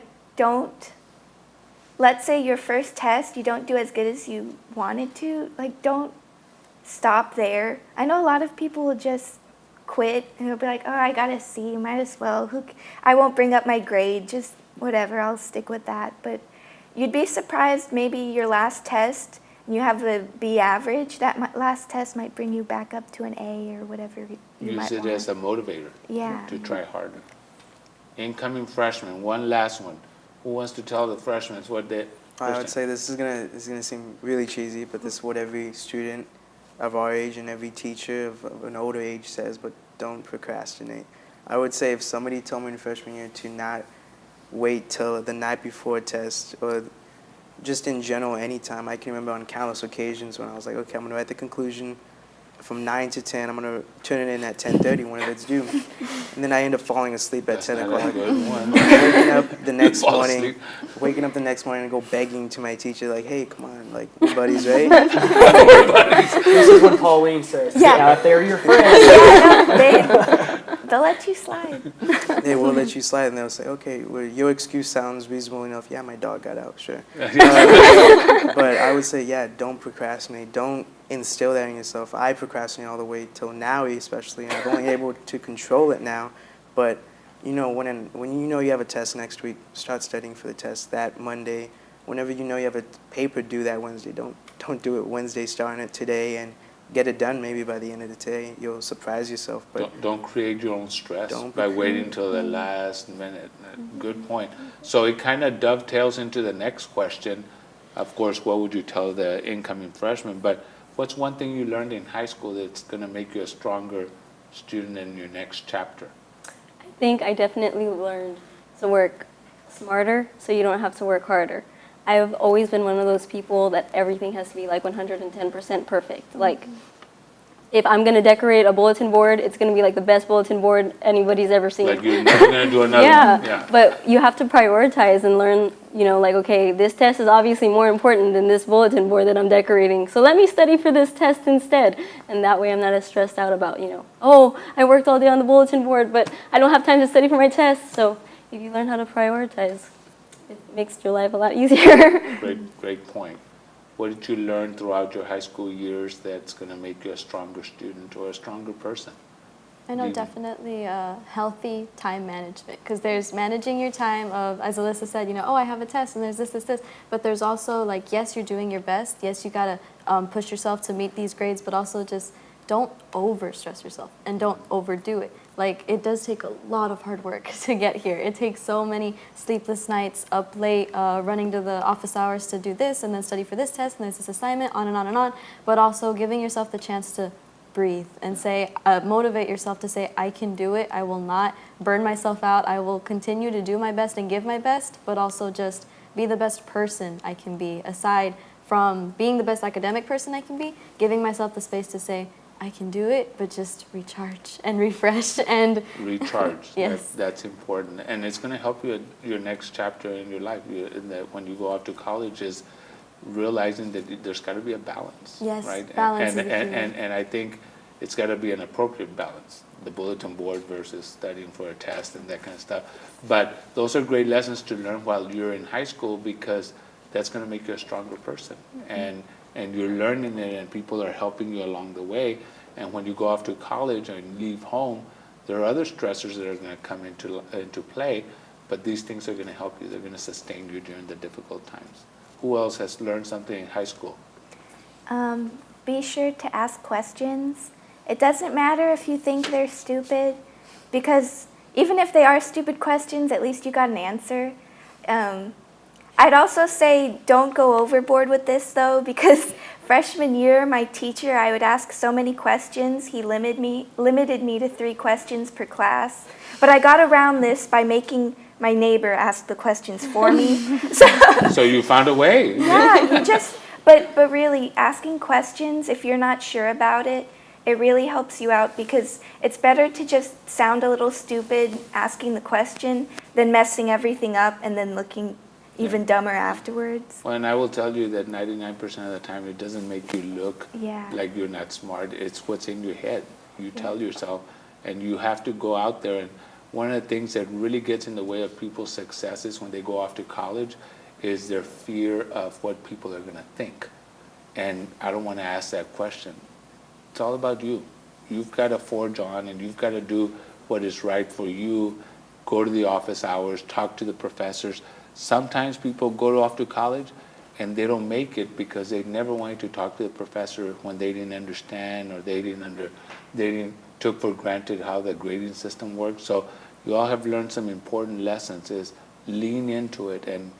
let's say your first test, you don't do as good as you wanted to, like, don't stop there. I know a lot of people will just quit and they'll be like, oh, I got a C, might as well. I won't bring up my grade, just whatever, I'll stick with that. But you'd be surprised, maybe your last test, you have a B average, that last test might bring you back up to an A or whatever you might Use it want. as a motivator to try harder. Incoming freshmen, one last one. Who wants to tell the freshmen what they... I would say this is gonna seem really cheesy, but this is what every student of our age and every teacher of an older age says, but don't procrastinate. I would say if somebody told me in freshman year to not wait till the night before a test, or just in general anytime, I can remember on countless occasions when I was like, okay, I'm gonna write the conclusion from 9 to 10, I'm gonna turn it in at 10:30 whenever it's due. And then I end up falling asleep at 10 o'clock. Waking up the next morning and go begging to my teacher, like, hey, come on, like, your buddy's right. This is what Pauline says. Yeah. Get out there, your friends. They'll let you slide. They will let you slide, and they'll say, okay, well, your excuse sounds reasonable enough. Yeah, my dog got out, sure. But I would say, yeah, don't procrastinate. Don't instill that in yourself. I procrastinate all the way till now, especially, and I'm only able to control it now. But you know, when you know you have a test next week, start studying for the test that Monday. Whenever you know you have a paper due that Wednesday, don't do it Wednesday. Starting it today and get it done maybe by the end of the day. You'll surprise yourself. But don't create your own stress by waiting until the last minute. Good point. So it kind of dovetails into the next question. Of course, what would you tell the incoming freshmen? But what's one thing you learned in high school that's going to make you a stronger student in your next chapter? I think I definitely learned to work smarter so you don't have to work harder. I've always been one of those people that everything has to be like 110% perfect. Like, if I'm going to decorate a bulletin board, it's going to be like the best bulletin board anybody's ever seen. Like you're never going to do another one? Yeah, but you have to prioritize and learn, you know, like, okay, this test is obviously more important than this bulletin board that I'm decorating. So let me study for this test instead. And that way I'm not as stressed out about, you know, oh, I worked all day on the bulletin board, but I don't have time to study for my test. So if you learn how to prioritize, it makes your life a lot easier. Great point. What did you learn throughout your high school years that's going to make you a stronger student or a stronger person? I know definitely healthy time management, because there's managing your time of, as Alyssa said, you know, oh, I have a test and there's this, but there's also like, yes, you're doing your best. Yes, you got to push yourself to meet these grades, but also just don't over stress yourself and don't overdo it. Like, it does take a lot of hard work to get here. It takes so many sleepless nights, up late, running to the office hours to do this and then study for this test and there's this assignment, on and on and on, but also giving yourself the chance to breathe and say, motivate yourself to say, I can do it. I will not burn myself out. I will continue to do my best and give my best, but also just be the best person I can be. Aside from being the best academic person I can be, giving myself the space to say, I can do it, but just recharge and refresh and... Recharge. Yes. That's important. And it's going to help you in your next chapter in your life. That when you go off to college is realizing that there's got to be a balance. Yes, right? balance is and I think it's got to be an appropriate balance. The bulletin board versus studying for a test and that kind of stuff. But those are great lessons to learn while you're in high school, because that's going to make you a stronger person. And you're learning it, and people are helping you along the way. And when you go off to college and leave home, there are other stressors that are going to come into play, but these things are going to help you. They're going to sustain you during the difficult times. Who else has learned something in high school? Be sure to ask questions. It doesn't matter if you think they're stupid, because even if they are stupid questions, at least you got an answer. I'd also say don't go overboard with this though, because freshman year, my teacher, I would ask so many questions. He limited me to 3 questions per class. But I got around this by making my neighbor ask the questions for me. So you found a way. Yeah, but really asking questions, if you're not sure about it, it really helps you out, because it's better to just sound a little stupid asking the question than messing everything up and then looking even dumber afterwards. Well, and I will tell you that 99% of the time it doesn't make you look Yeah. like you're not smart. It's what's in your head. You tell yourself, and you have to go out there. And one of the things that really gets in the way of people's successes when they go off to college is their fear of what people are going to think. And I don't want to ask that question. It's all about you. You've got to forge on, and you've got to do what is right for you. Go to the office hours, talk to the professors. Sometimes people go off to college and they don't make it because they never wanted to talk to the professor when they didn't understand, or they didn't took for granted how the grading system works. So you all have learned some important lessons. Is lean into it and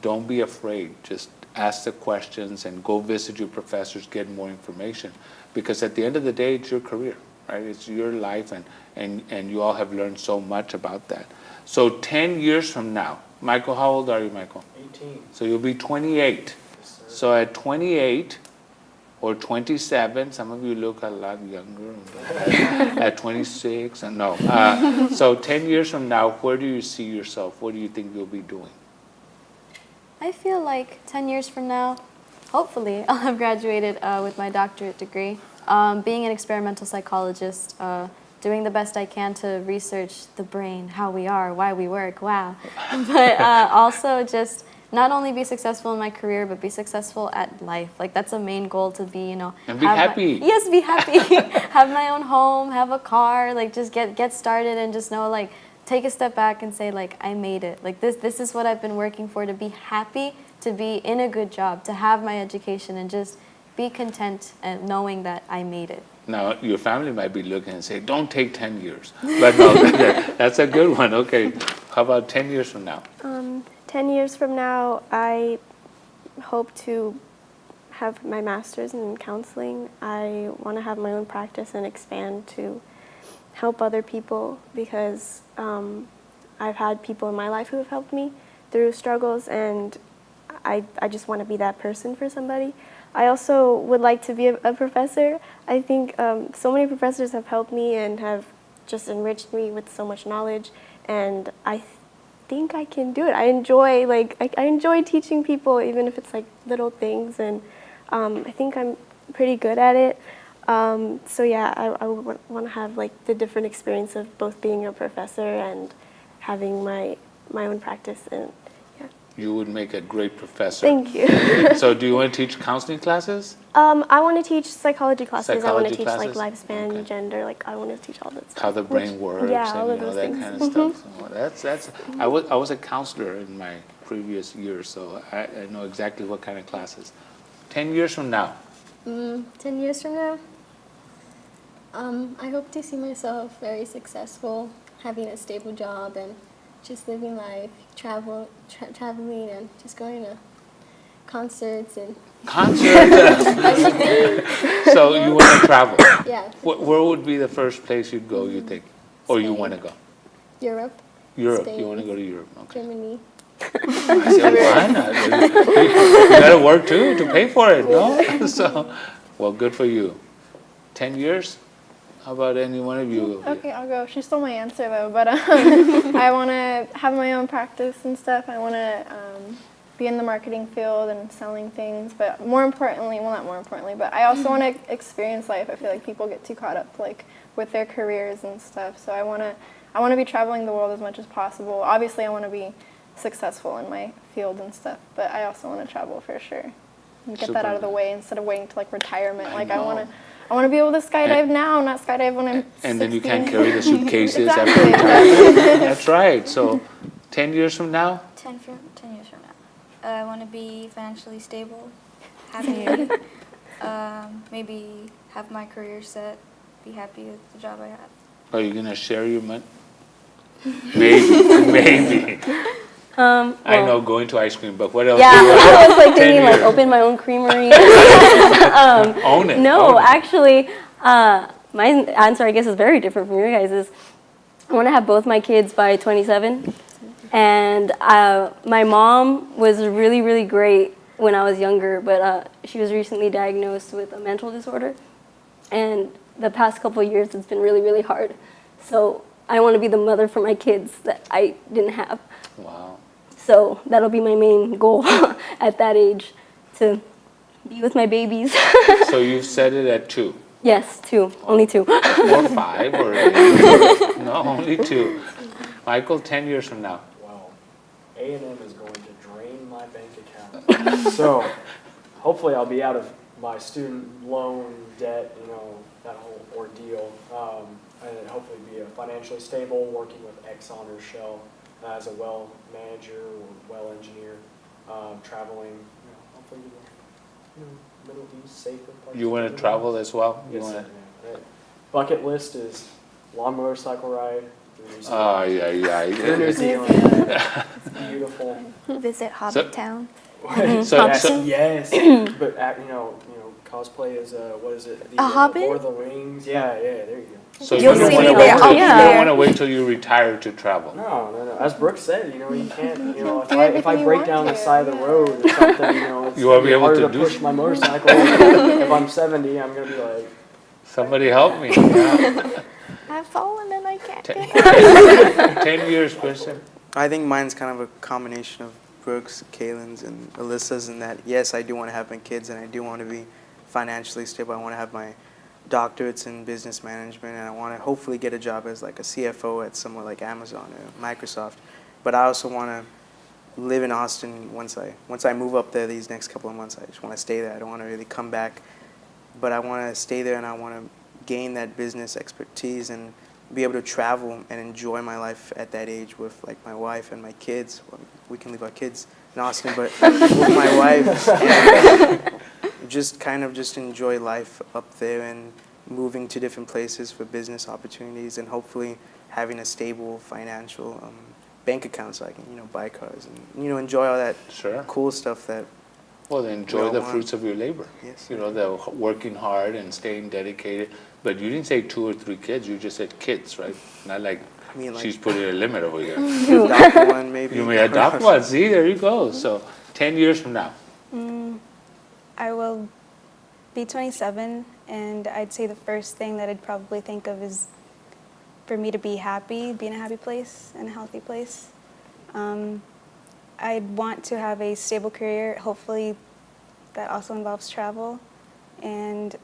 don't be afraid. Just ask the questions and go visit your professors, get more information. Because at the end of the day, it's your career, right? It's your life, and you all have learned so much about that. So 10 years from now, Michael, how old are you, Michael? 18. So you'll be 28. Yes, sir. So at 28 or 27, some of you look a lot younger. At 26, and no. So 10 years from now, where do you see yourself? What do you think you'll be doing? I feel like 10 years from now, hopefully, I'll have graduated with my doctorate degree. Being an experimental psychologist, doing the best I can to research the brain, how we are, why we work, wow. But also just not only be successful in my career, but be successful at life. Like, that's a main goal, to be, And be happy. Yes, be happy. Have my own home, have a car, like just get started, and just know, like, take a step back and say, like, I made it. Like, this is what I've been working for, to be happy, to be in a good job, to have my education, and just be content and knowing that I made it. Now, your family might be looking and say, don't take 10 years. But no, that's a good one. Okay, how about 10 years from now? 10 years from now, I hope to have my master's in counseling. I want to have my own practice and expand to help other people, because I've had people in my life who have helped me through struggles, and I just want to be that person for somebody. I also would like to be a professor. I think so many professors have helped me and have just enriched me with so much knowledge, and I think I can do it. I enjoy teaching people, even if it's like little things, and I think I'm pretty good at it. So yeah, I want to have like the different experience of both being a professor and having my own practice. And You would make a great professor. thank you. So do you want to teach counseling classes? I want to teach psychology classes. I want to Psychology teach like classes? lifespan, Okay. gender. Like, I want to teach all that stuff. How the brain works, yeah, all and of those that things. kind of stuff. So that's. I was a counselor in my previous years, so I know exactly what kind of classes. 10 years from now, 10 years from now, I hope to see myself very successful, having a stable job, and just living life, traveling, and just going to concerts and So you want to travel. yeah, Where would be the first place you'd go, you think? Or you Spain. want to go? Europe, Europe. Spain. You want to go to Europe. Okay. Germany. I said, why not? You got to work too to pay for it, no? So, well, good for you. 10 years? How about any one of you? Okay, I'll go. She stole my answer though, but I want to have my own practice and stuff. I want to be in the marketing field and selling things, but more importantly, well, not more importantly, but I also want to experience life. I feel like people get too caught up like with their careers and stuff. So I want to be traveling the world as much as possible. Obviously, I want to be successful in my field and stuff, but I also want to travel for sure and get that out of the way instead of waiting to like retirement. Like I want to be able to skydive now, not skydive when I'm 16. And then you can't carry the suitcases Exactly. after retirement. That's right. So 10 years from now? 10 years from now. I want to be financially stable, happy, maybe have my career set, be happy with the job I have. Are you going to share your money? Maybe, maybe. I Well, know going to ice cream, but what else? Yeah, do you want? I was like 10 thinking like years. open my own creamery. Own it. No, own it. actually, my answer I guess is very different from your guys's. I want to have both my kids by 27, and my mom was really, really great when I was younger, but she was recently diagnosed with a mental disorder, and the past couple of years it's been really, really hard. So I want to be the mother for my kids that I didn't have. Wow. So that'll be my main goal at that age, to be with my babies. So you've set it at 2. Yes, 2, only 2. Or 5 or 8. No, only 2. Michael, 10 years from now. Wow. A&M is going to drain my bank account. So hopefully I'll be out of my student loan debt, that whole ordeal. And hopefully be financially stable, working with Exxon or Shell as a well manager or well engineer, traveling, hopefully to the Middle East, safer parts. You want to travel as well? You Yes, want yeah. Bucket list is long motorcycle ride through New Zealand. Oh, yeah. Through New Zealand. It's beautiful. Visit Hobbit Town. So, Yes, but cosplay is what is it? A Hobbit? Lord of the Rings. Yeah, there you go. so You'll you don't see want me to there. wait I'll till be you there. don't want to wait till you retire to travel. No. As Brooke said, you can't. If everything I you break want down the to, side of the road or something, it's You won't be able harder to to do push so. my motorcycle. If I'm 70, I'm gonna be like. Somebody help me. Yeah. I've fallen and I can't get up. 10 years, Christian. I think mine's kind of a combination of Brooks, Kaylin's, and Alyssa's in that, yes, I do want to have my kids and I do want to be financially stable. I want to have my doctorates in business management and I want to hopefully get a job as like a CFO at somewhere like Amazon or Microsoft. But I also want to live in Austin once I move up there these next couple of months. I just want to stay there. I don't want to really come back. But I want to stay there and I want to gain that business expertise and be able to travel and enjoy my life at that age with like my wife and my kids. Well, we can leave our kids in Austin, but with my wife and just enjoy life up there and moving to different places for business opportunities and hopefully having a stable financial bank account so I can buy cars and enjoy all that Sure. cool stuff that. Well, enjoy We the all want. fruits of your labor. Yes. The working hard and staying dedicated. But you didn't say 2 or 3 kids. You just said kids, right? Not like I mean, like she's putting a limit over here. adopt one maybe. You may adopt one. See, there you go. So 10 years from now. I will be 27, and I'd say the first thing that I'd probably think of is for me to be happy, be in a happy place and a healthy place. I'd want to have a stable career. Hopefully that also involves travel, and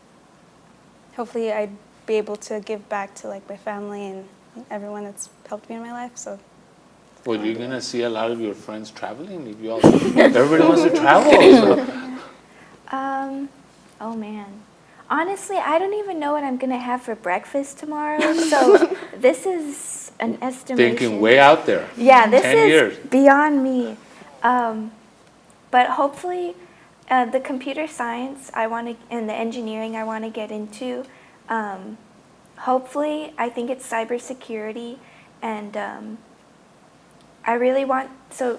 hopefully I'd be able to give back to like my family and everyone that's helped me in my life. So Well, you're going to see a lot of your friends traveling. If you all, everybody wants to travel. So. Oh man. Honestly, I don't even know what I'm gonna have for breakfast tomorrow. So this is an estimation. Thinking way out there. Yeah, this 10 is years. beyond me. But hopefully, the computer science and the engineering I want to get into. Hopefully, I think it's cybersecurity, and I really want to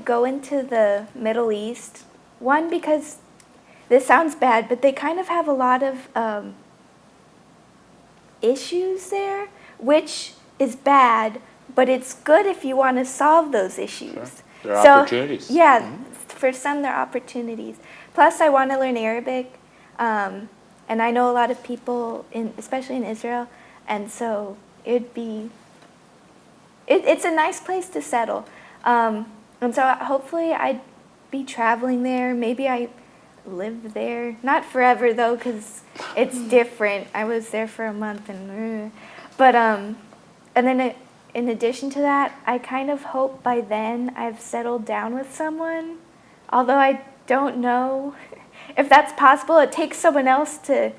go into the Middle East. One, because this sounds bad, but they kind of have a lot of issues there, which is bad, but it's good if you want to solve those issues. Sure. There are opportunities. Yeah, for some there are opportunities. Plus, I want to learn Arabic, and I know a lot of people, especially in Israel, and so it's a nice place to settle. And so hopefully I'd be traveling there. Maybe I live there. Not forever, though, because it's different. I was there for a month, and then in addition to that, I kind of hope by then I've settled down with someone, although I don't know if that's possible. It takes someone else to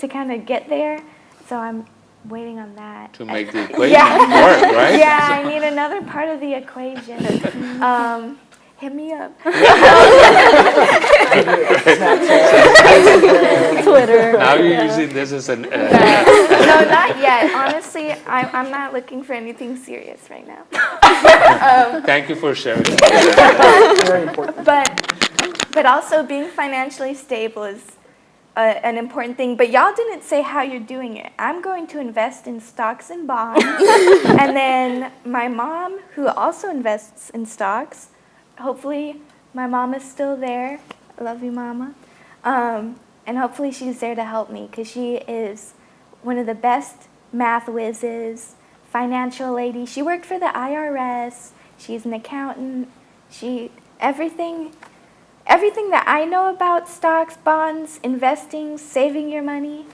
kind of get there, so I'm waiting on that. To make the equation work, right? Yeah, I need another part of the equation. Hit me up. Twitter. Now you're using this as an... No, not yet. Honestly, I'm not looking for anything serious right now. Thank you for sharing. Very important. But also being financially stable is an important thing. But y'all didn't say how you're doing it. I'm going to invest in stocks and bonds. And then my mom, who also invests in stocks, hopefully my mom is still there. I love you, Mama. And hopefully she's there to help me because she is one of the best math whizzes, financial lady. She worked for the IRS. She's an accountant. Everything that I know about stocks, bonds, investing, saving your money,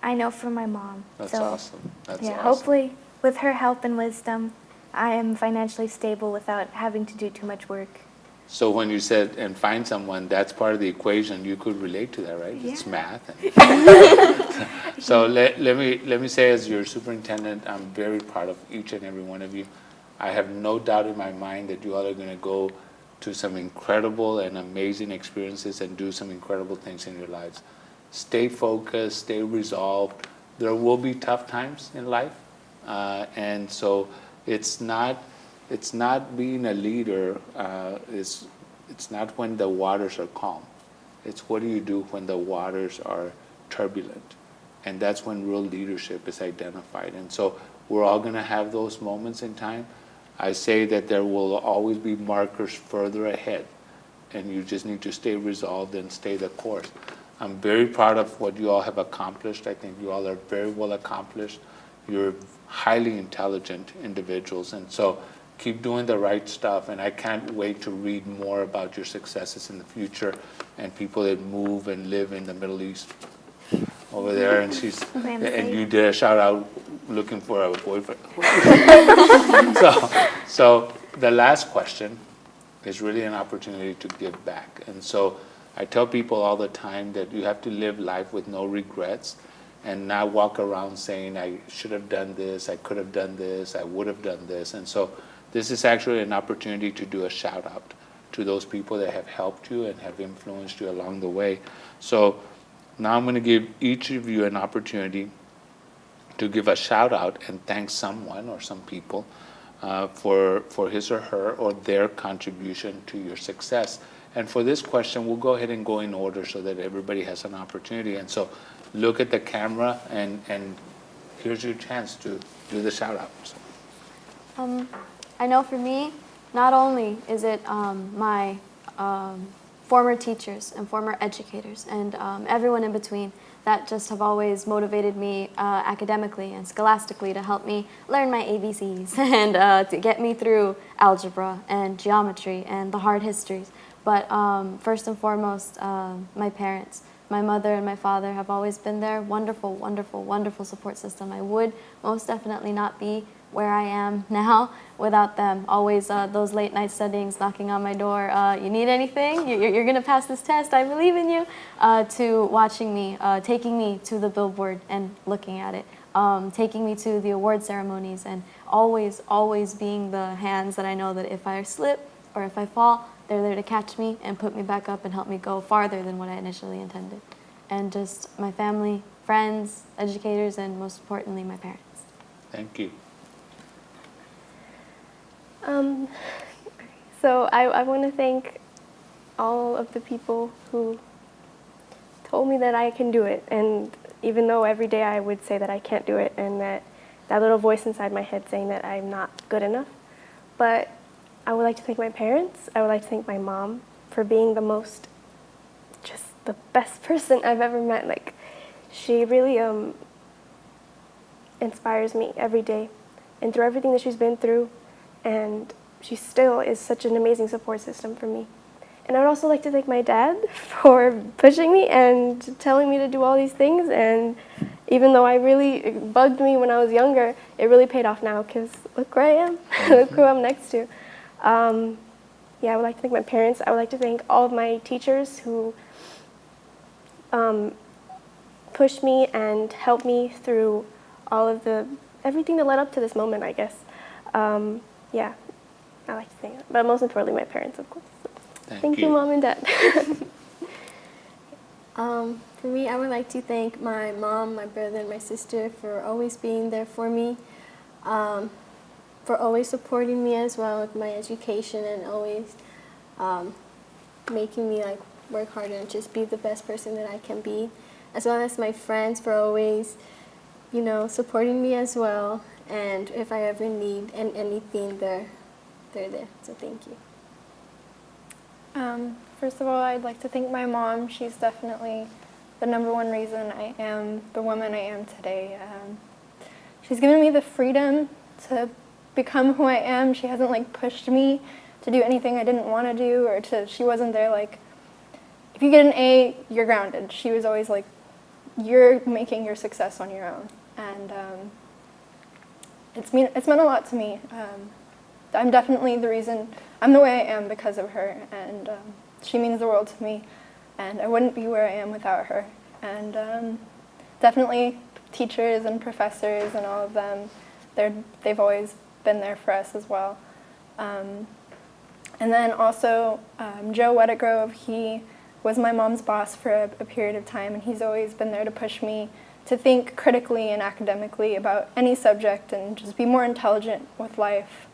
I know from my mom. That's awesome. That's awesome. Hopefully with her help and wisdom, I am financially stable without having to do too much work. So when you said, and find someone, that's part of the equation. You could relate to that, right? Yeah. It's math. So let me say, as your superintendent, I'm very proud of each and every one of you. I have no doubt in my mind that you all are going to go to some incredible and amazing experiences and do some incredible things in your lives. Stay focused, stay resolved. There will be tough times in life, and so it's not being a leader. It's not when the waters are calm. It's what do you do when the waters are turbulent, and that's when real leadership is identified. And so we're all going to have those moments in time. I say that there will always be markers further ahead, and you just need to stay resolved and stay the course. I'm very proud of what you all have accomplished. I think you all are very well accomplished. You're highly intelligent individuals, and so keep doing the right stuff. And I can't wait to read more about your successes in the future and people that move and live in the Middle East over there. And and you did a shout out looking for a boyfriend. So the last question is really an opportunity to give back. And so I tell people all the time that you have to live life with no regrets and not walk around saying, I should have done this, I could have done this, I would have done this. And so this is actually an opportunity to do a shout out to those people that have helped you and have influenced you along the way. So now I'm going to give each of you an opportunity to give a shout out and thank someone or some people for his or her or their contribution to your success. And for this question, we'll go ahead and go in order so that everybody has an opportunity. And so look at the camera and here's your chance to do the shout outs. I know for me, not only is it my former teachers and former educators and everyone in between that just have always motivated me academically and scholastically to help me learn my ABCs and to get me through algebra and geometry and the hard histories. But first and foremost, my parents. My mother and my father have always been there. Wonderful, wonderful, wonderful support system. I would most definitely not be where I am now without them. Always those late night studyings knocking on my door. You need anything? You're going to pass this test. I believe in you. To watching me, taking me to the billboard and looking at it. Taking me to the award ceremonies and always, always being the hands that I know that if I slip or if I fall, they're there to catch me and put me back up and help me go farther than what I initially intended. And just my family, friends, educators, and most importantly, my parents. Thank you. So I want to thank all of the people who told me that I can do it. And even though every day I would say that I can't do it and that little voice inside my head saying that I'm not good enough. But I would like to thank my parents. I would like to thank my mom for being just the best person I've ever met. Like, she really inspires me every day. And through everything that she's been through, and she still is such an amazing support system for me. And I would also like to thank my dad for pushing me and telling me to do all these things. And even though it bugged me when I was younger, it really paid off now because look where I am. Look who I'm next to. I would like to thank my parents. I would like to thank all of my teachers who pushed me and helped me through all of everything that led up to this moment, I guess. I like to thank them. But most importantly, my parents, of course. Thank you, Mom and Dad. For me, I would like to thank my mom, my brother, and my sister for always being there for me. for always supporting me as well with my education and always making me like work harder and just be the best person that I can be, as well as my friends for always, you know, supporting me as well. And if I ever need anything, they're there. So thank you. First of all, I'd like to thank my mom. She's definitely the #1 reason I am the woman I am today. She's given me the freedom to become who I am. She hasn't like pushed me to do anything I didn't want to do, or she wasn't there like, if you get an A, you're grounded. She was always like, you're making your success on your own. And it's meant a lot to me. I'm definitely the reason I'm the way I am because of her, and she means the world to me, and I wouldn't be where I am without her. And definitely teachers and professors and all of them, they've always been there for us as well. And then also Joe Wettigrove, he was my mom's boss for a period of time, and he's always been there to push me to think critically and academically about any subject and just be more intelligent with life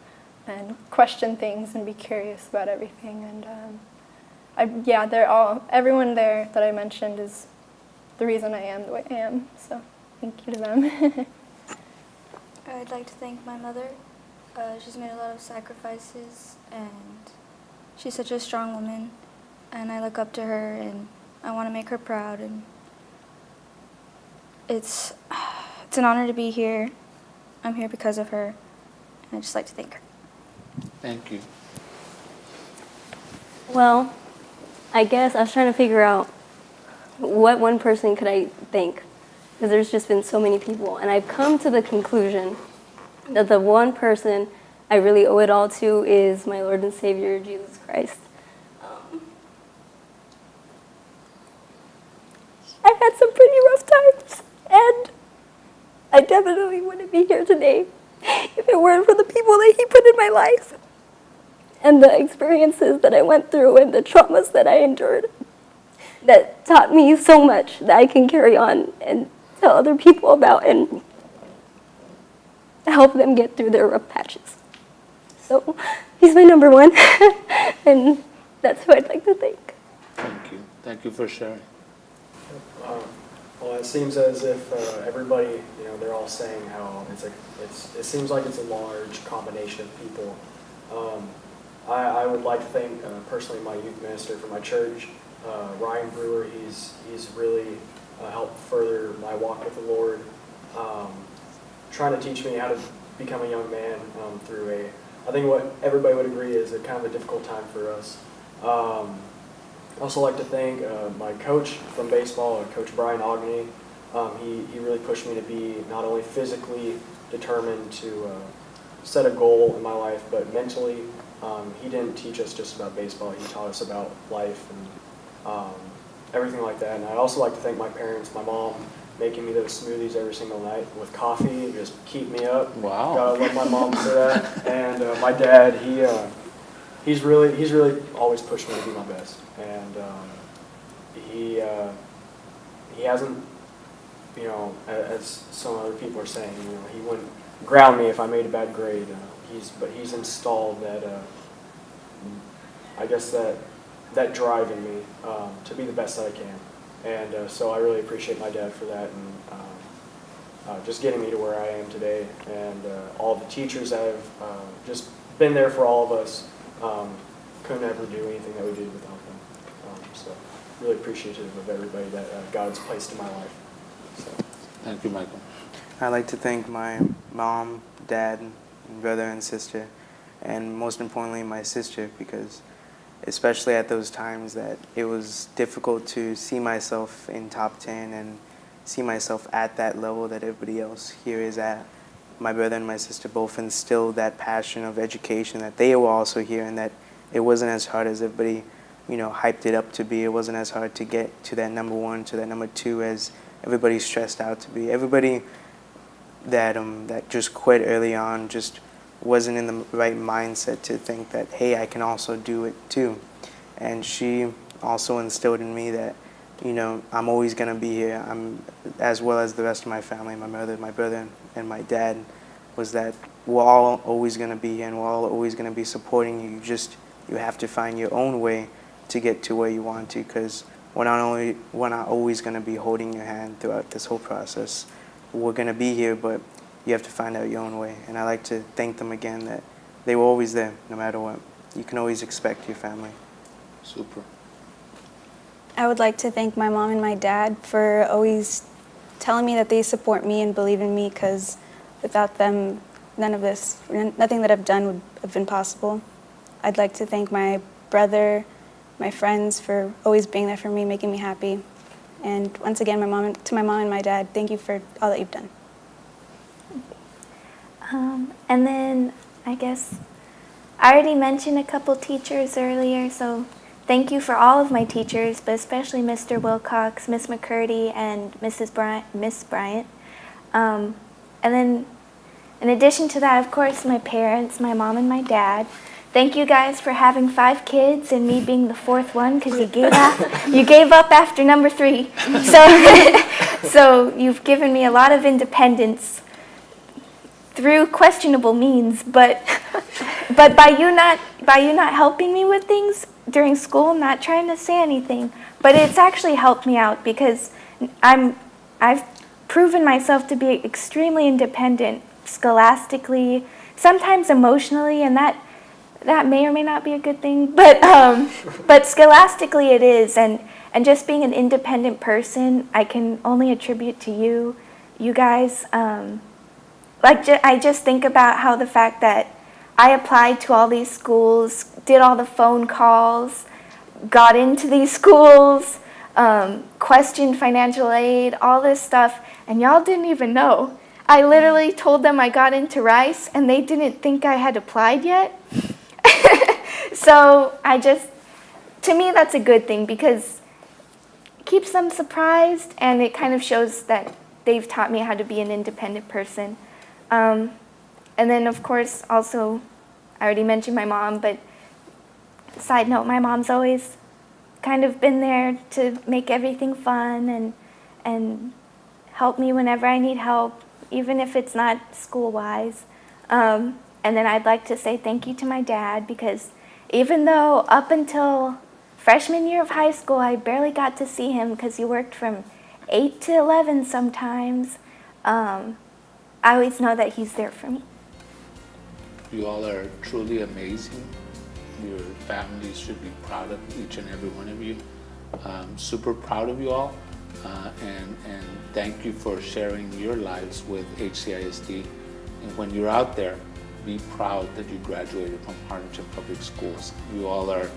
and question things and be curious about everything. And everyone there that I mentioned is the reason I am the way I am, so thank you to them. I'd like to thank my mother. She's made a lot of sacrifices, and she's such a strong woman, and I look up to her, and I want to make her proud, and it's an honor to be here. I'm here because of her, and I'd just like to thank her. Thank you. Well, I guess I was trying to figure out what one person could I thank, because there's just been so many people, and I've come to the conclusion that the one person I really owe it all to is my Lord and Savior, Jesus Christ. I've had some pretty rough times, and I definitely wouldn't be here today if it weren't for the people that He put in my life and the experiences that I went through and the traumas that I endured that taught me so much that I can carry on and tell other people about and help them get through their rough patches. So He's my #1, and that's who I'd like to thank. Thank you. Thank you for sharing. Well, it seems as if everybody, they're all saying how it seems like it's a large combination of people. I would like to thank personally my youth minister for my church, Ryan Brewer. He's really helped further my walk with the Lord, trying to teach me how to become a young man through I think what everybody would agree is a kind of a difficult time for us. I also like to thank my coach from baseball, Coach Brian Ogney. He really pushed me to be not only physically determined to set a goal in my life, but mentally. He didn't teach us just about baseball. He taught us about life and everything like that. And I'd also like to thank my parents, my mom, making me those smoothies every single night with coffee, just keep me up. Wow. Gotta love my mom for that. And my dad, he's really always pushed me to be my best. And he hasn't, as some other people are saying, he wouldn't ground me if I made a bad grade. But he's installed that, I guess that drive in me to be the best that I can. And so I really appreciate my dad for that, and just getting me to where I am today. And all the teachers that have just been there for all of us. Couldn't ever do anything that we did without them. So really appreciative of everybody that God's placed in my life. So. Thank you, Michael. I'd like to thank my mom, dad, brother and sister, and most importantly my sister, because especially at those times that it was difficult to see myself in top 10 and see myself at that level that everybody else here is at. My brother and my sister both instilled that passion of education that they were also here, and that it wasn't as hard as everybody, hyped it up to be. It wasn't as hard to get to that #1, to that #2 as everybody stressed out to be. Everybody that just quit early on just wasn't in the right mindset to think that, hey, I can also do it too. And she also instilled in me that, I'm always going to be here. I'm, as well as the rest of my family, my mother, my brother, and my dad, was that, we're all always going to be here and we're all always going to be supporting you. You have to find your own way to get to where you want to, because we're not always going to be holding your hand throughout this whole process. We're going to be here, but you have to find out your own way. And I like to thank them again that they were always there, no matter what. You can always expect your family. Super. I would like to thank my mom and my dad for always telling me that they support me and believe in me, because without them, nothing that I've done would have been possible. I'd like to thank my brother, my friends for always being there for me, making me happy. And once again, to my mom and my dad, thank you for all that you've done. And then I guess I already mentioned a couple teachers earlier, so thank you for all of my teachers, but especially Mr. Wilcox, Miss McCurdy, and Miss Bryant. And then in addition to that, of course, my parents, my mom and my dad. Thank you guys for having 5 kids and me being the 4th one, because you gave up after number 3. So you've given me a lot of independence through questionable means, but by you not helping me with things during school, not trying to say anything, but it's actually helped me out, because I've proven myself to be extremely independent scholastically, sometimes emotionally, and that may or may not be a good thing, but scholastically it is, and just being an independent person, I can only attribute to you guys. I just think about how the fact that I applied to all these schools, did all the phone calls, got into these schools, questioned financial aid, all this stuff, and y'all didn't even know. I literally told them I got into Rice, and they didn't think I had applied yet. So to me, that's a good thing, because it keeps them surprised, and it kind of shows that they've taught me how to be an independent person. And then, of course, also, I already mentioned my mom, but side note, my mom's always kind of been there to make everything fun and help me whenever I need help, even if it's not school-wise. And then I'd like to say thank you to my dad, because even though up until freshman year of high school, I barely got to see him because he worked from 8 to 11 sometimes, I always know that he's there for me. You all are truly amazing. Your families should be proud of each and every one of you. Super proud of you all, and thank you for sharing your lives with HCISD. And when you're out there, be proud that you graduated from Harlingen Public Schools. You all are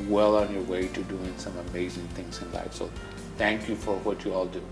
well on your way to doing some amazing things in life. So thank you for what you all do.